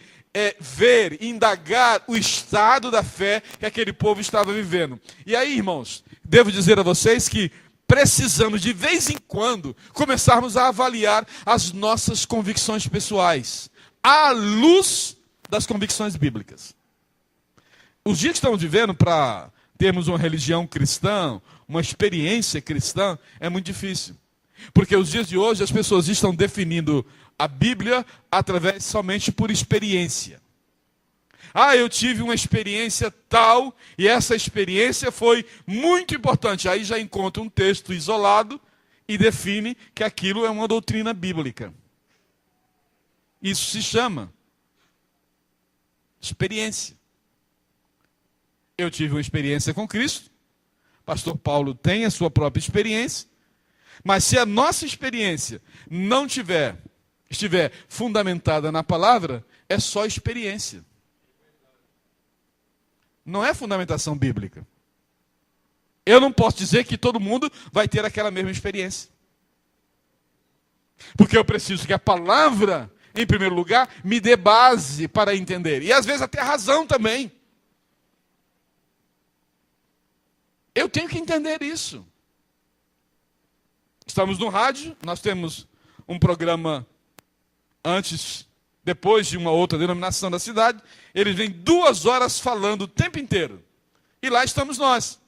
ver, indagar o estado da fé que aquele povo estava vivendo. E aí, irmãos, devo dizer a vocês que precisamos, de vez em quando, começarmos a avaliar as nossas convicções pessoais, à luz das convicções bíblicas. Os dias que estamos vivendo, para termos uma religião cristã, uma experiência cristã, é muito difícil. Porque os dias de hoje as pessoas estão definindo a Bíblia através somente por experiência. Ah, eu tive uma experiência tal, e essa experiência foi muito importante. Aí já encontra um texto isolado e define que aquilo é uma doutrina bíblica. Isso se chama experiência. Eu tive uma experiência com Cristo, pastor Paulo tem a sua própria experiência, mas se a nossa experiência não estiver fundamentada na palavra, é só experiência. Não é fundamentação bíblica. Eu não posso dizer que todo mundo vai ter aquela mesma experiência. Porque eu preciso que a palavra, em primeiro lugar, me dê base para entender. E às vezes até razão também. Eu tenho que entender isso. Estamos no rádio, nós temos um programa depois de uma outra denominação da cidade, eles vêm 2 horas falando o tempo inteiro. E lá estamos nós.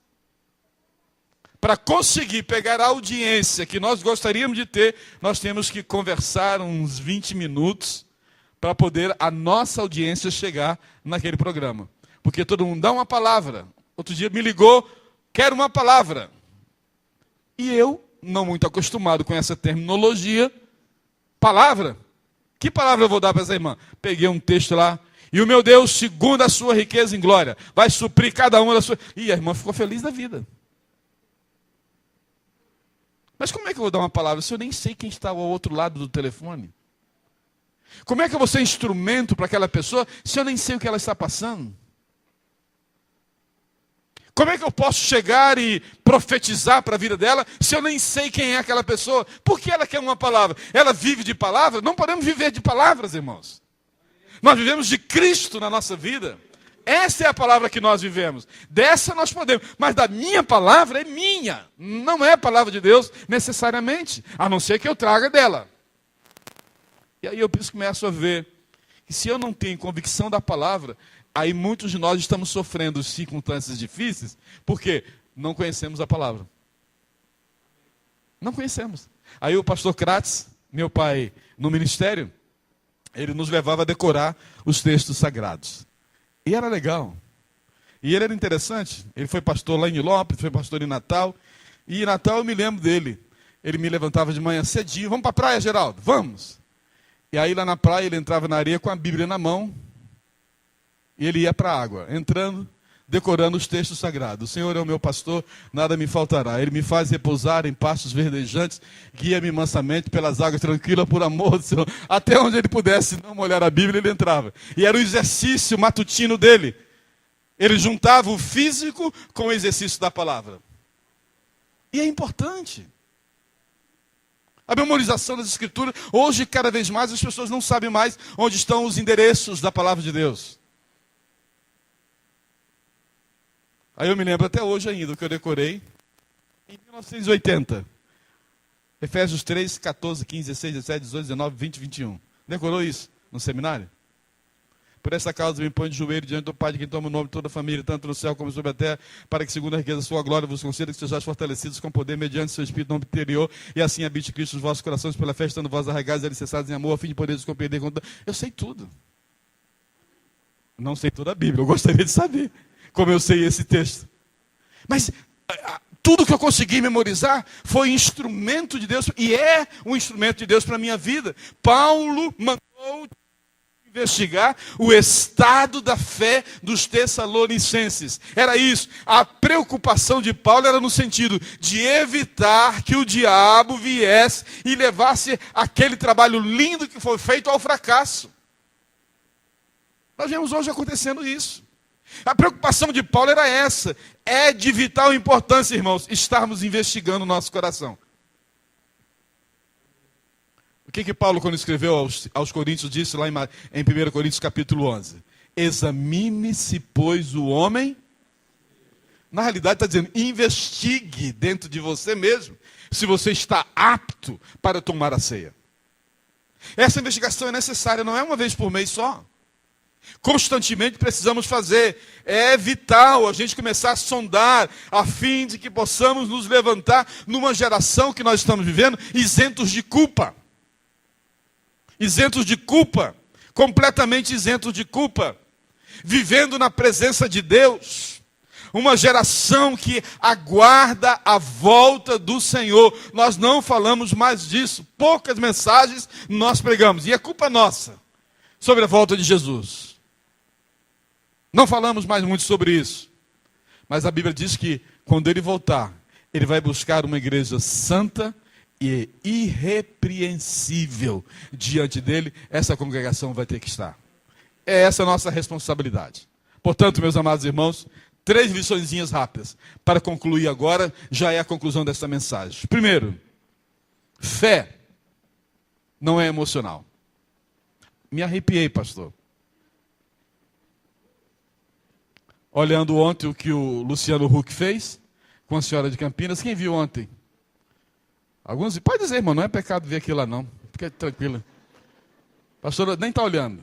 Para conseguir pegar a audiência que nós gostaríamos de ter, nós temos que conversar uns 20 minutos para poder a nossa audiência chegar naquele programa. Porque todo mundo dá uma palavra. Outro dia me ligou, quero uma palavra. E eu, não muito acostumado com essa terminologia, palavra? Que palavra eu vou dar para essa irmã? Peguei um texto lá. E o meu Deus, segundo a sua riqueza em glória, vai suprir cada uma da sua... E a irmã ficou feliz da vida. Mas como é que eu vou dar uma palavra se eu nem sei quem está ao outro lado do telefone? Como é que eu vou ser instrumento para aquela pessoa se eu nem sei o que ela está passando? Como é que eu posso chegar e profetizar para a vida dela se eu nem sei quem é aquela pessoa? Por que ela quer uma palavra? Ela vive de palavras? Não podemos viver de palavras, irmãos. Nós vivemos de Cristo na nossa vida. Essa é a palavra que nós vivemos. Dessa nós podemos. Mas da minha palavra é minha. Não é a palavra de Deus necessariamente. A não ser que eu traga dela. E aí eu começo a ver que se eu não tenho convicção da palavra, aí muitos de nós estamos sofrendo circunstâncias difíceis, porque não conhecemos a palavra. Não conhecemos. Aí o pastor Kratz, meu pai no ministério, ele nos levava a decorar os textos sagrados. E era legal. E ele era interessante. Ele foi pastor lá em Nilópolis, foi pastor em Natal. E em Natal eu me lembro dele. Ele me levantava de manhã cedinho. Vamos para a praia, Geraldo? Vamos. E aí lá na praia ele entrava na areia com a Bíblia na mão. E ele ia para a água, entrando, decorando os textos sagrados. O Senhor é o meu pastor, nada me faltará. Ele me faz repousar em pastos verdejantes, guia-me mansamente pelas águas tranquilas, por amor do Senhor. Até onde ele pudesse não molhar a Bíblia, ele entrava. E era o exercício matutino dele. Ele juntava o físico com o exercício da palavra. E é importante. A memorização das Escrituras, hoje cada vez mais as pessoas não sabem mais onde estão os endereços da palavra de Deus. Aí eu me lembro até hoje ainda, que eu decorei em 1980. Efésios 3, 14, 15, 16, 17, 18, 19, 20, 21. Decorou isso no seminário? Por essa causa me ponho de joelho diante do Pai, de quem toma o nome de toda a família, tanto no céu como sobre a terra, para que, segundo a riqueza da sua glória, vos conceda que sejais fortalecidos com poder mediante seu Espírito no interior, e assim habite Cristo nos vossos corações pela fé, estando vós arraigados e alicerçados em amor, a fim de poderes compreender. Eu sei tudo. Não sei toda a Bíblia, eu gostaria de saber como eu sei esse texto. Mas tudo que eu consegui memorizar foi instrumento de Deus, e é um instrumento de Deus para a minha vida. Paulo mandou investigar o estado da fé dos tessalonicenses. Era isso. A preocupação de Paulo era no sentido de evitar que o diabo viesse e levasse aquele trabalho lindo que foi feito ao fracasso. Nós vemos hoje acontecendo isso. A preocupação de Paulo era essa. É de vital importância, irmãos, estarmos investigando o nosso coração. O que Paulo, quando escreveu aos Coríntios, disse lá em 1 Coríntios capítulo 11? Examine-se, pois, o homem Na realidade está dizendo, investigue dentro de você mesmo se você está apto para tomar a ceia. Essa investigação é necessária, não é uma vez por mês só. Constantemente precisamos fazer. É vital a gente começar a sondar, a fim de que possamos nos levantar numa geração que nós estamos vivendo, isentos de culpa. Isentos de culpa. Completamente isentos de culpa. Vivendo na presença de Deus. Uma geração que aguarda a volta do Senhor. Nós não falamos mais disso. Poucas mensagens nós pregamos. E é culpa nossa sobre a volta de Jesus. Não falamos mais muito sobre isso. Mas a Bíblia diz que quando ele voltar, ele vai buscar uma igreja santa e irrepreensível. Diante dele, essa congregação vai ter que estar. É essa a nossa responsabilidade. Portanto, meus amados irmãos, 3 liçõezinhas rápidas. Para concluir agora, já é a conclusão dessa mensagem. Primeiro, fé não é emocional. Me arrepiei, pastor. Olhando ontem o que o Luciano Huck fez com a senhora de Campinas. Quem viu ontem? Alguns pode dizer, irmão, não é pecado ver aquilo lá não. Fique tranquila. Pastor, nem está olhando.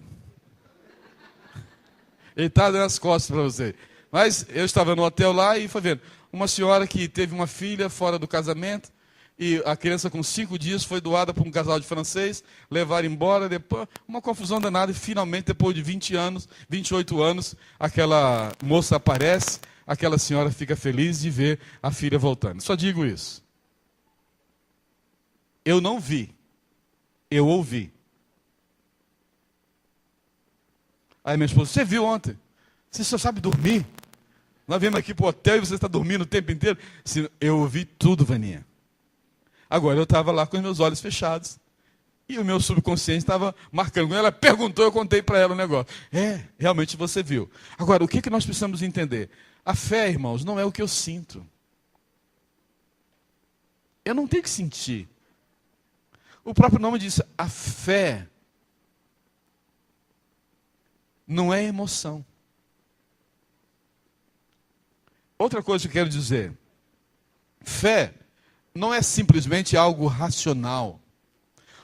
Ele está dando as costas para você. Mas eu estava no hotel lá e foi vendo. Uma senhora que teve uma filha fora do casamento. E a criança com 5 dias foi doada para um casal de francês, levaram embora, depois uma confusão danada, e finalmente, depois de 20 anos, 28 anos, aquela moça aparece, aquela senhora fica feliz de ver a filha voltando. Só digo isso. Eu não vi, eu ouvi. Aí minha esposa, você viu ontem? Você só sabe dormir? Nós viemos aqui para o hotel e você está dormindo o tempo inteiro? Eu ouvi tudo, Vaninha. Agora eu estava lá com os meus olhos fechados. E o meu subconsciente estava marcando. Quando ela perguntou, eu contei para ela o negócio. Realmente você viu. Agora, o que nós precisamos entender? A fé, irmãos, não é o que eu sinto. Eu não tenho que sentir. O próprio nome diz, a fé não é emoção. Outra coisa que eu quero dizer. Fé não é simplesmente algo racional,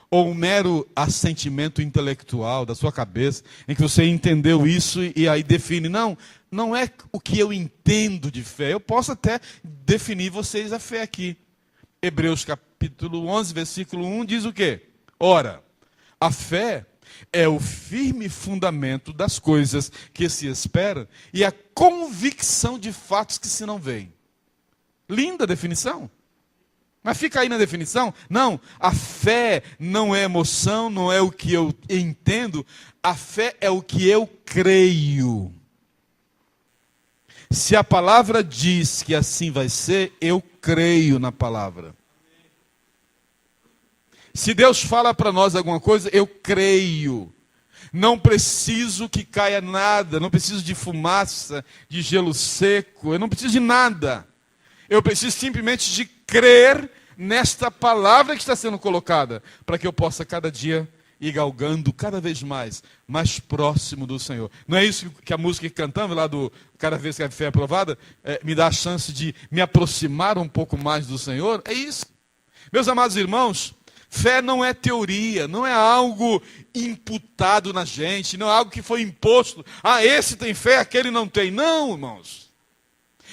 ou um mero assentimento intelectual da sua cabeça, em que você entendeu isso e aí define. Não é o que eu entendo de fé. Eu posso até definir vocês a fé aqui. Hebreus capítulo 11, versículo 1 diz o quê? Ora, a fé é o firme fundamento das coisas que se esperam e a convicção de fatos que se não veem. Linda definição. Mas fica aí na definição? Não, a fé não é emoção, não é o que eu entendo, a fé é o que eu creio. Se a palavra diz que assim vai ser, eu creio na palavra. Se Deus fala para nós alguma coisa, eu creio. Não preciso que caia nada, não preciso de fumaça, de gelo seco, eu não preciso de nada. Eu preciso simplesmente de crer nesta palavra que está sendo colocada, para que eu possa cada dia ir galgando cada vez mais próximo do Senhor. Não é isso que a música que cantamos lá do Cada Vez que a Fé é Aprovada, me dá a chance de me aproximar um pouco mais do Senhor? É isso. Meus amados irmãos, fé não é teoria, não é algo imputado na gente, não é algo que foi imposto. Esse tem fé, aquele não tem. Não, irmãos.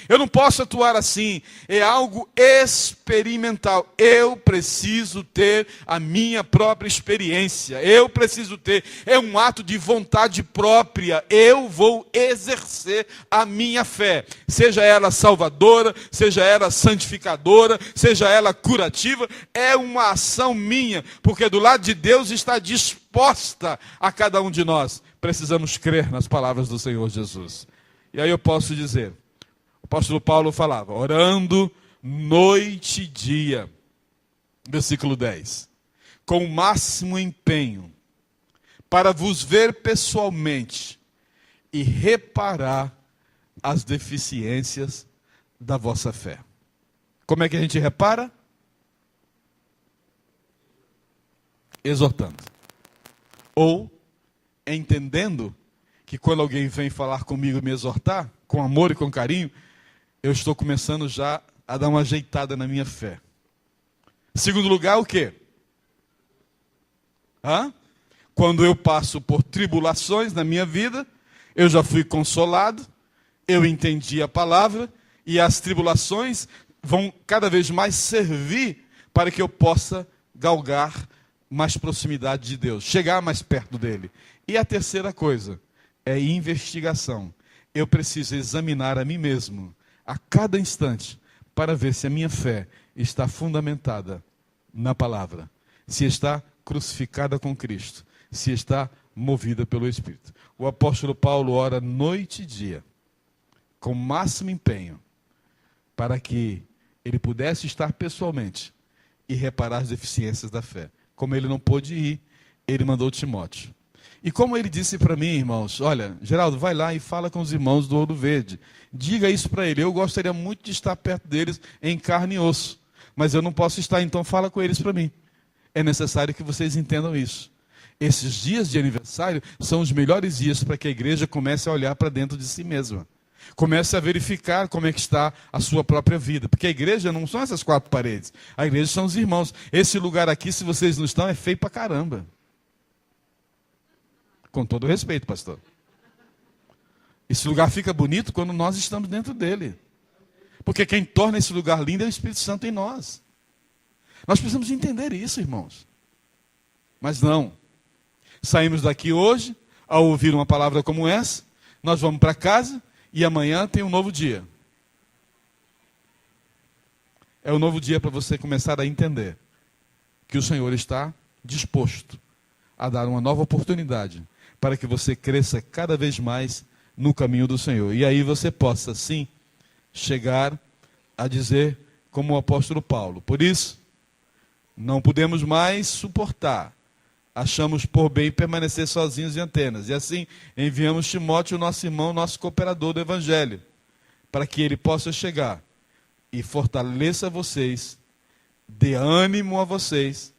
Eu não posso atuar assim, é algo experimental. Eu preciso ter a minha própria experiência, eu preciso ter, é um ato de vontade própria. Eu vou exercer a minha fé, seja ela salvadora, seja ela santificadora, seja ela curativa, é uma ação minha, porque do lado de Deus está disposta a cada um de nós. Precisamos crer nas palavras do Senhor Jesus. E aí eu posso dizer, o apóstolo Paulo falava, orando noite e dia, versículo 10, com o máximo empenho, para vos ver pessoalmente e reparar as deficiências da vossa fé. Como é que a gente repara? Exortando. Ou entendendo que quando alguém vem falar comigo e me exortar, com amor e com carinho, eu estou começando já a dar uma ajeitada na minha fé. Segundo lugar, o quê? Quando eu passo por tribulações na minha vida, eu já fui consolado, eu entendi a palavra, e as tribulações vão cada vez mais servir para que eu possa galgar mais proximidade de Deus, chegar mais perto dele. E a terceira coisa é investigação. Eu preciso examinar a mim mesmo a cada instante para ver se a minha fé está fundamentada na palavra, se está crucificada com Cristo, se está movida pelo Espírito. O apóstolo Paulo ora noite e dia, com máximo empenho, para que ele pudesse estar pessoalmente e reparar as deficiências da fé. Como ele não pôde ir, ele mandou Timóteo. E como ele disse para mim, irmãos, olha, Geraldo, vai lá e fala com os irmãos do Ouro Verde. Diga isso para ele. Eu gostaria muito de estar perto deles em carne e osso, mas eu não posso estar, então fala com eles para mim. É necessário que vocês entendam isso. Esses dias de aniversário são os melhores dias para que a igreja comece a olhar para dentro de si mesma. Comece a verificar como é que está a sua própria vida. Porque a igreja não são essas quatro paredes. A igreja são os irmãos. Esse lugar aqui, se vocês não estão, é feio pra caramba. Com todo respeito, pastor. Esse lugar fica bonito quando nós estamos dentro dele. Porque quem torna esse lugar lindo é o Espírito Santo em nós. Nós precisamos entender isso, irmãos. Mas não. Saímos daqui hoje, ao ouvir uma palavra como essa, nós vamos para casa e amanhã tem um novo dia. É um novo dia para você começar a entender que o Senhor está disposto a dar uma nova oportunidade para que você cresça cada vez mais no caminho do Senhor. E aí você possa, sim, chegar a dizer como o apóstolo Paulo: por isso, não podemos mais suportar, achamos por bem permanecer sozinhos em Atenas. E assim, enviamos Timóteo, nosso irmão, nosso cooperador do Evangelho, para que ele possa chegar e fortaleça vocês, dê ânimo a vocês,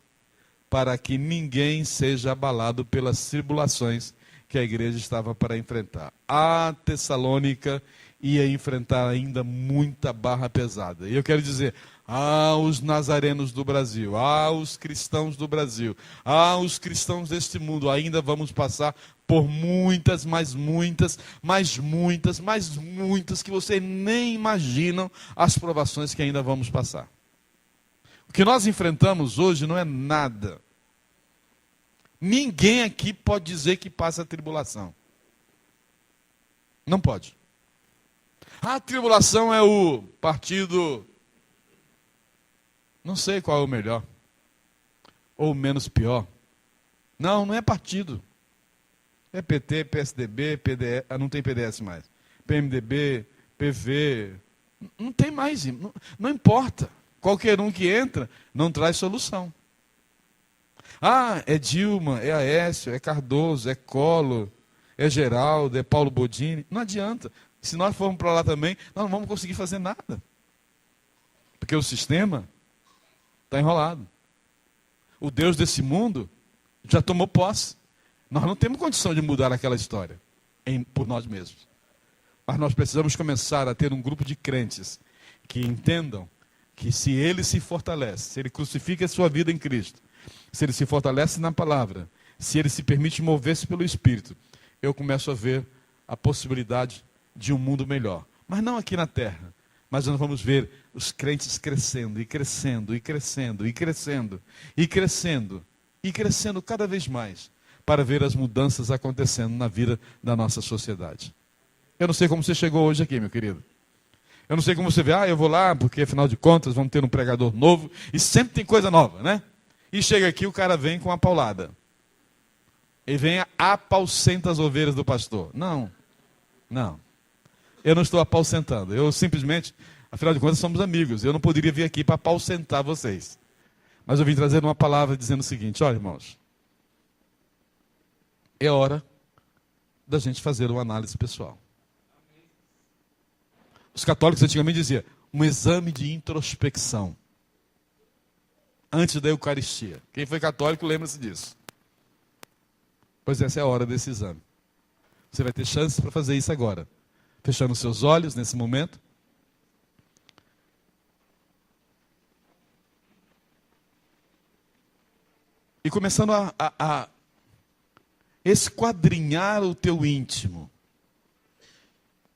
para que ninguém seja abalado pelas tribulações que a igreja estava para enfrentar. A Tessalônica ia enfrentar ainda muita barra pesada. E eu quero dizer, os nazarenos do Brasil, os cristãos do Brasil, os cristãos deste mundo, ainda vamos passar por muitas, mais muitas, mais muitas, mais muitas, que você nem imaginam as provações que ainda vamos passar. O que nós enfrentamos hoje não é nada. Ninguém aqui pode dizer que passa a tribulação. Não pode. A tribulação é o partido, não sei qual é o melhor, ou o menos pior. Não, não é partido. É PT, PSDB, PDS, não tem PDS mais. PMDB, PV, não tem mais, não importa. Qualquer um que entra não traz solução. É Dilma, é Aécio, é Cardoso, é Collor, é Geraldo, é Paulo Bodini. Não adianta. Se nós formos para lá também, nós não vamos conseguir fazer nada. Porque o sistema está enrolado. O Deus desse mundo já tomou posse. Nós não temos condição de mudar aquela história por nós mesmos. Mas nós precisamos começar a ter um grupo de crentes que entendam que se ele se fortalece, se ele crucifica a sua vida em Cristo, se ele se fortalece na palavra, se ele se permite mover-se pelo Espírito, eu começo a ver a possibilidade de um mundo melhor. Mas não aqui na terra, mas nós vamos ver os crentes crescendo, e crescendo, e crescendo, e crescendo, e crescendo, e crescendo cada vez mais, para ver as mudanças acontecendo na vida da nossa sociedade. Eu não sei como você chegou hoje aqui, meu querido. Eu não sei como você vê, eu vou lá, porque afinal de contas vamos ter um pregador novo, e sempre tem coisa nova, né? E chega aqui, o cara vem com uma paulada. Ele vem apalcenta as ovelhas do pastor. Não. Eu não estou apalcentando. Eu simplesmente, afinal de contas, somos amigos. Eu não poderia vir aqui para apalcentar vocês. Mas eu vim trazer uma palavra dizendo o seguinte: olha, irmãos, é hora da gente fazer uma análise pessoal. Os católicos antigamente diziam, um exame de introspecção. Antes da Eucaristia. Quem foi católico lembra-se disso. Pois essa é a hora desse exame. Você vai ter chance para fazer isso agora. Fechando seus olhos nesse momento. e começando a esquadrinhar o teu íntimo,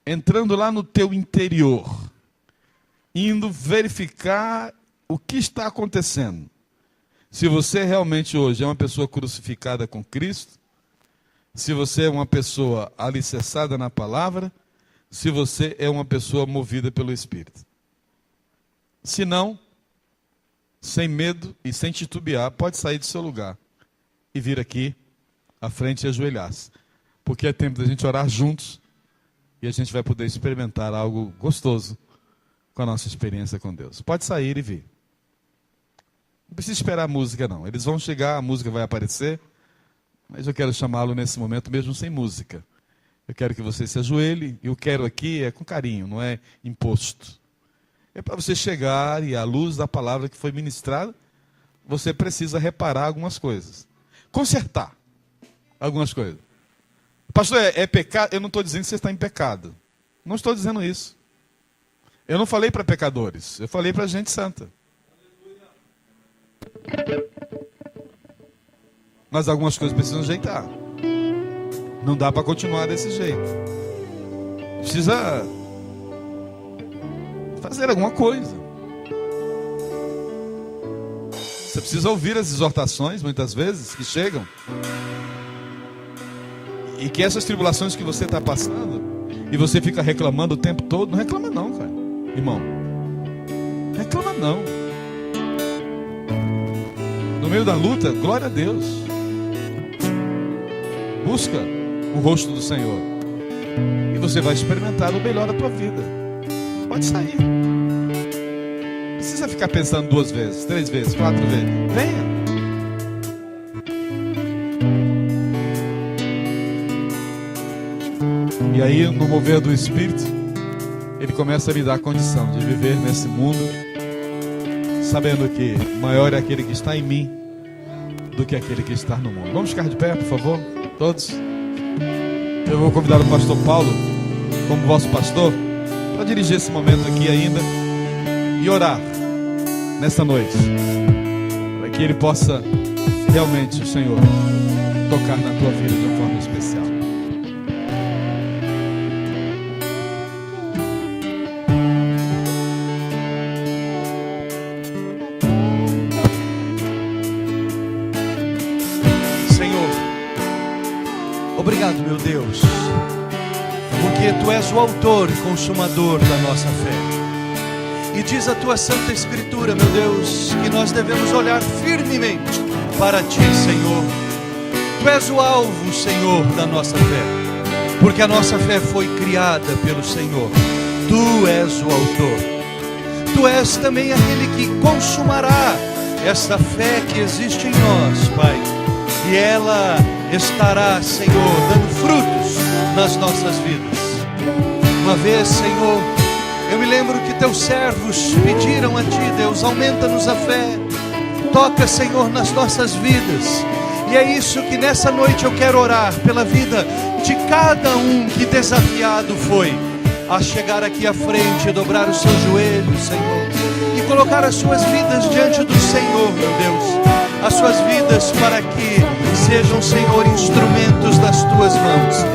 entrando lá no teu interior, indo verificar o que está acontecendo. Se você realmente hoje é uma pessoa crucificada com Cristo, se você é uma pessoa alicerçada na palavra, se você é uma pessoa movida pelo Espírito. Se não, sem medo e sem titubear, pode sair do seu lugar e vir aqui à frente e ajoelhar-se. Porque é tempo da gente orar juntos e a gente vai poder experimentar algo gostoso com a nossa experiência com Deus. Pode sair e vir. Não precisa esperar a música, não. Eles vão chegar, a música vai aparecer, mas eu quero chamá-lo nesse momento mesmo sem música. Eu quero que você se ajoelhe, e o quero aqui é com carinho, não é imposto. É para você chegar e, à luz da palavra que foi ministrada, você precisa reparar algumas coisas. Consertar algumas coisas. Pastor, é pecado? Eu não estou dizendo que você está em pecado. Não estou dizendo isso. Eu não falei para pecadores, eu falei para gente santa. Mas algumas coisas precisam ajeitar. Não dá para continuar desse jeito. Precisa fazer alguma coisa. Você precisa ouvir as exortações, muitas vezes, que chegam. E que essas tribulações que você está passando, e você fica reclamando o tempo todo, não reclama não, cara, irmão. Não reclama não. No meio da luta, glória a Deus. Busca o rosto do Senhor. E você vai experimentar o melhor da tua vida. Pode sair. Não precisa ficar pensando 2 vezes, 3 vezes, 4 vezes. Venha. E aí, no mover do Espírito, ele começa a lhe dar a condição de viver nesse mundo, sabendo que maior é aquele que está em mim do que aquele que está no mundo. Vamos ficar de pé, por favor, todos. Eu vou convidar o pastor Paulo, como vosso pastor, para dirigir esse momento aqui ainda e orar nessa noite, para que ele possa realmente, o Senhor, tocar na tua vida de uma forma especial. Obrigado, meu Deus, porque Tu és o autor e consumador da nossa fé. E diz a Tua Santa Escritura, meu Deus, que nós devemos olhar firmemente para Ti, Senhor. Tu és o alvo, Senhor, da nossa fé, porque a nossa fé foi criada pelo Senhor. Tu és o autor. Tu és também aquele que consumará essa fé que existe em nós, Pai. E ela estará, Senhor, dando frutos nas nossas vidas. Uma vez, Senhor, eu me lembro que Teus servos pediram a Ti, Deus, aumenta-nos a fé. Toca, Senhor, nas nossas vidas. E é isso que nessa noite eu quero orar pela vida de cada um que desafiado foi a chegar aqui à frente, dobrar os seus joelhos, Senhor, e colocar as suas vidas diante do Senhor, meu Deus. As suas vidas para que sejam, Senhor, instrumentos das Tuas mãos.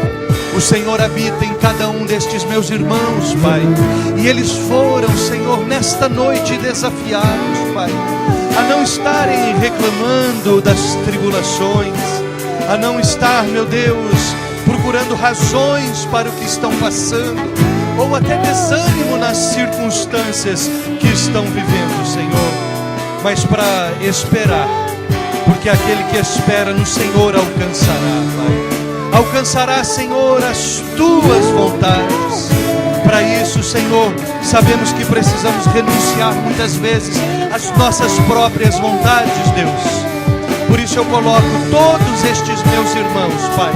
O Senhor habita em cada um destes meus irmãos, Pai. E eles foram, Senhor, nesta noite desafiados, Pai, a não estarem reclamando das tribulações, a não estar, meu Deus, procurando razões para o que estão passando, ou até desânimo nas circunstâncias que estão vivendo, Senhor, mas para esperar, porque aquele que espera no Senhor alcançará, Pai. Alcançará, Senhor, as Tuas vontades. Para isso, Senhor, sabemos que precisamos renunciar muitas vezes às nossas próprias vontades, Deus. Por isso eu coloco todos estes meus irmãos, Pai,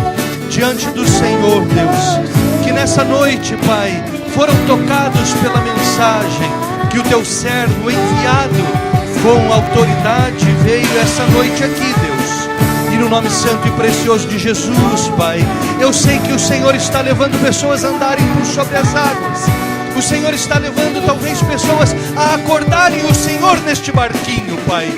diante do Senhor, Deus, que nessa noite, Pai, foram tocados pela mensagem que o Teu servo enviado com autoridade veio essa noite aqui, Deus. E no nome santo e precioso de Jesus, Pai, eu sei que o Senhor está levando pessoas a andarem por sobre as águas. O Senhor está levando talvez pessoas a acordarem o Senhor neste barquinho, Pai.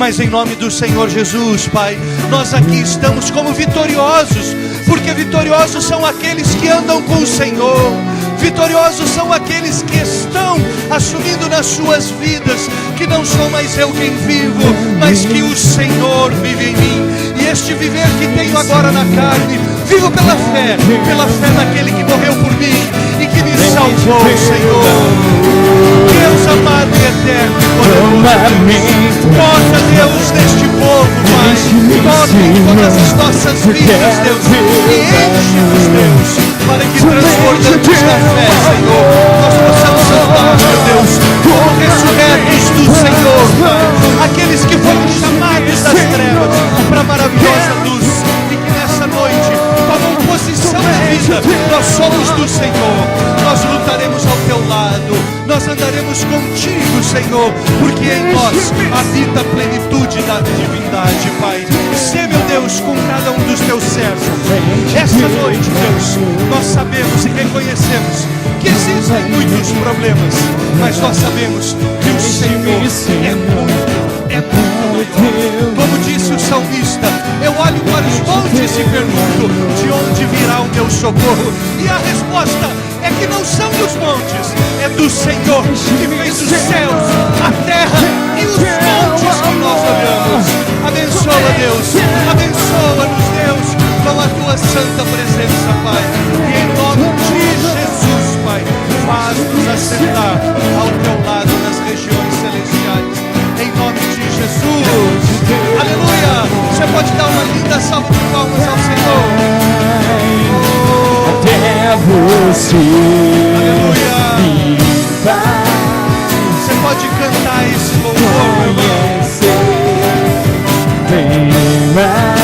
mas em nome do Senhor Jesus, Pai, nós aqui estamos como vitoriosos, porque vitoriosos são aqueles que andam com o Senhor. Vitoriosos são aqueles que estão assumindo nas suas vidas que não sou mais eu quem vivo, mas que o Senhor vive em mim. E este viver que tenho agora na carne, vivo pela fé naquele que morreu por mim e que me salvou, Senhor. Deus amado e eterno e poderoso, toca, Deus, neste povo, Pai, toca em todas as nossas vidas, Deus, e enche-nos, Deus, para que transbordamos na fé, Senhor, nós possamos andar, meu Deus, como ressurretos do Senhor, Pai, aqueles que foram chamados das trevas para a maravilhosa luz, e que nessa noite tomam posição de vida. Nós somos do Senhor, nós lutaremos ao teu lado, nós andaremos contigo, Senhor, porque em nós habita a plenitude da divindade, Pai. Sê, meu Deus, com cada um dos teus servos. Esta noite, Deus, nós sabemos e reconhecemos que existem muitos problemas, mas nós sabemos que o Senhor é muito maior. Como disse o salmista, eu olho para os montes e pergunto, de onde virá o meu socorro? E a resposta é que não são dos montes, é do Senhor que fez os céus, a terra e os montes que nós olhamos. Abençoa, Deus, abençoa-nos, Deus, com a tua santa presença, Pai. E em nome de Jesus, Pai, faz-nos assentar ao teu lado nas regiões celestiais. Em nome de Jesus. Aleluia. Você pode dar uma linda salva de palmas ao Senhor. Até você. Aleluia. Você pode cantar esse louvor, meu irmão. Bem mais.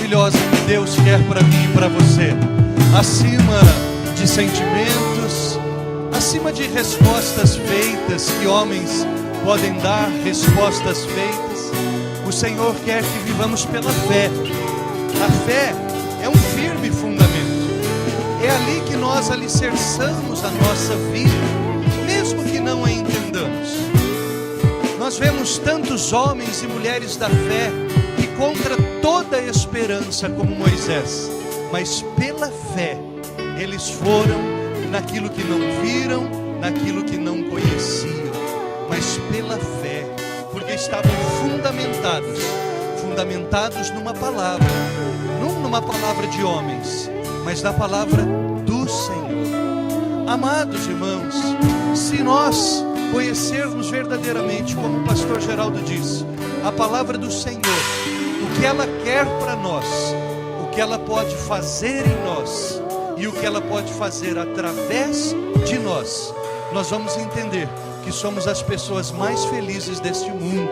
maravilhosa que Deus quer para mim e para você. Acima de sentimentos, acima de respostas feitas que homens podem dar, respostas feitas, o Senhor quer que vivamos pela fé. A fé é um firme fundamento. É ali que nós alicerçamos a nossa vida, mesmo que não a entendamos. Nós vemos tantos homens e mulheres da fé que contra toda esperança, como Moisés, mas pela fé, eles foram naquilo que não viram, naquilo que não conheciam, mas pela fé, porque estavam fundamentados numa palavra, não numa palavra de homens, mas na palavra do Senhor. Amados irmãos, se nós conhecermos verdadeiramente, como o pastor Geraldo disse, a palavra do Senhor, o que ela quer para nós, o que ela pode fazer em nós e o que ela pode fazer através de nós, nós vamos entender que somos as pessoas mais felizes deste mundo,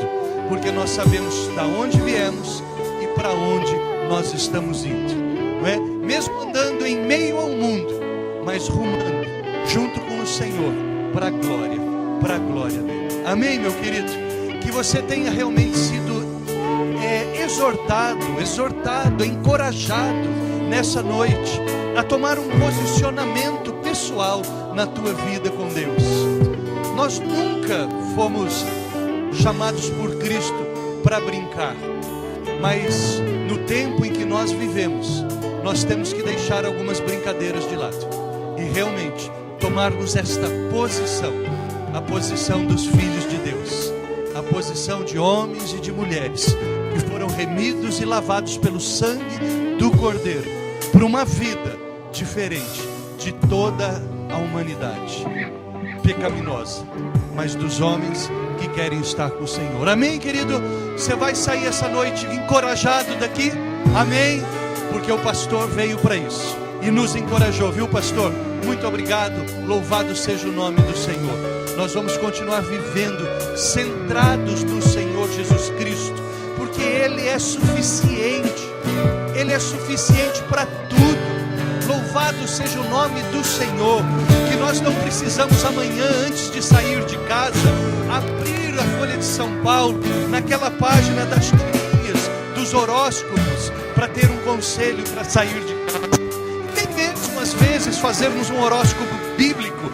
porque nós sabemos da onde viemos e para onde nós estamos indo, não é? Mesmo andando em meio ao mundo, mas rumando junto com o Senhor para a glória dele. Amém, meu querido? Que você tenha realmente sido exortado, encorajado nessa noite a tomar um posicionamento pessoal na tua vida com Deus. Nós nunca fomos chamados por Cristo para brincar, mas no tempo em que nós vivemos, nós temos que deixar algumas brincadeiras de lado e realmente tomarmos esta posição, a posição dos filhos de Deus, a posição de homens e de mulheres que foram remidos e lavados pelo sangue do Cordeiro, para uma vida diferente de toda a humanidade pecaminosa, mas dos homens que querem estar com o Senhor. Amém, querido? Você vai sair essa noite encorajado daqui? Amém? Porque o pastor veio para isso e nos encorajou, viu, pastor? Muito obrigado, louvado seja o nome do Senhor. Nós vamos continuar vivendo centrados no Senhor Jesus Cristo, porque Ele é suficiente. Ele é suficiente para tudo. Louvado seja o nome do Senhor, que nós não precisamos amanhã, antes de sair de casa, abrir a Folha de São Paulo, naquela página das tirinhas, dos horóscopos, para ter um conselho para sair de casa. Nem mesmo às vezes fazermos um horóscopo bíblico,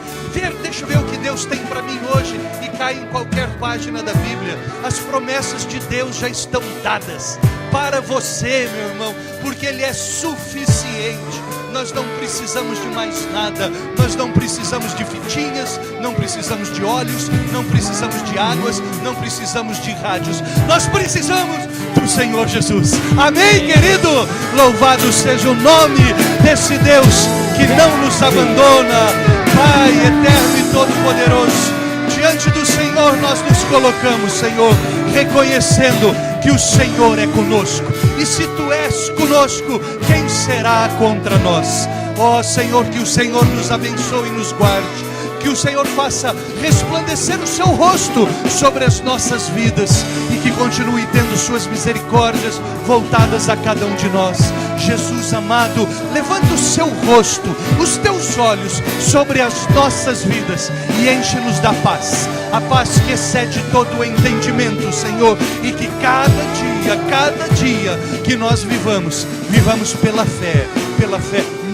deixa eu ver o que Deus tem para mim hoje, e cai em qualquer página da Bíblia. As promessas de Deus já estão dadas para você, meu irmão, porque Ele é suficiente. Nós não precisamos de mais nada. Nós não precisamos de fitinhas, não precisamos de óleos, não precisamos de águas, não precisamos de rádios. Nós precisamos do Senhor Jesus. Amém, querido? Louvado seja o nome desse Deus que não nos abandona. Pai eterno e todo-poderoso, diante do Senhor nós nos colocamos, Senhor, reconhecendo que o Senhor é conosco. E se Tu és conosco, quem será contra nós? Ó Senhor, que o Senhor nos abençoe e nos guarde. Que o Senhor faça resplandecer o seu rosto sobre as nossas vidas e que continue tendo suas misericórdias voltadas a cada um de nós. Jesus amado, levanta o seu rosto, os teus olhos sobre as nossas vidas e enche-nos da paz, a paz que excede todo o entendimento, Senhor, e que cada dia que nós vivamos pela fé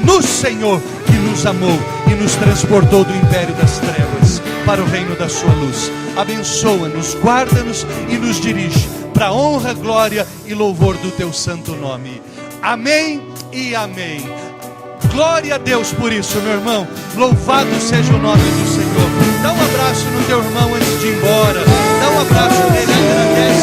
no Senhor, que nos amou e nos transportou do império das trevas para o reino da sua luz. Abençoa-nos, guarda-nos e nos dirige para a honra, glória e louvor do teu santo nome. Amém e amém. Glória a Deus por isso, meu irmão. Louvado seja o nome do Senhor. Dá um abraço no teu irmão antes de ir embora. Dá um abraço nele, agradece.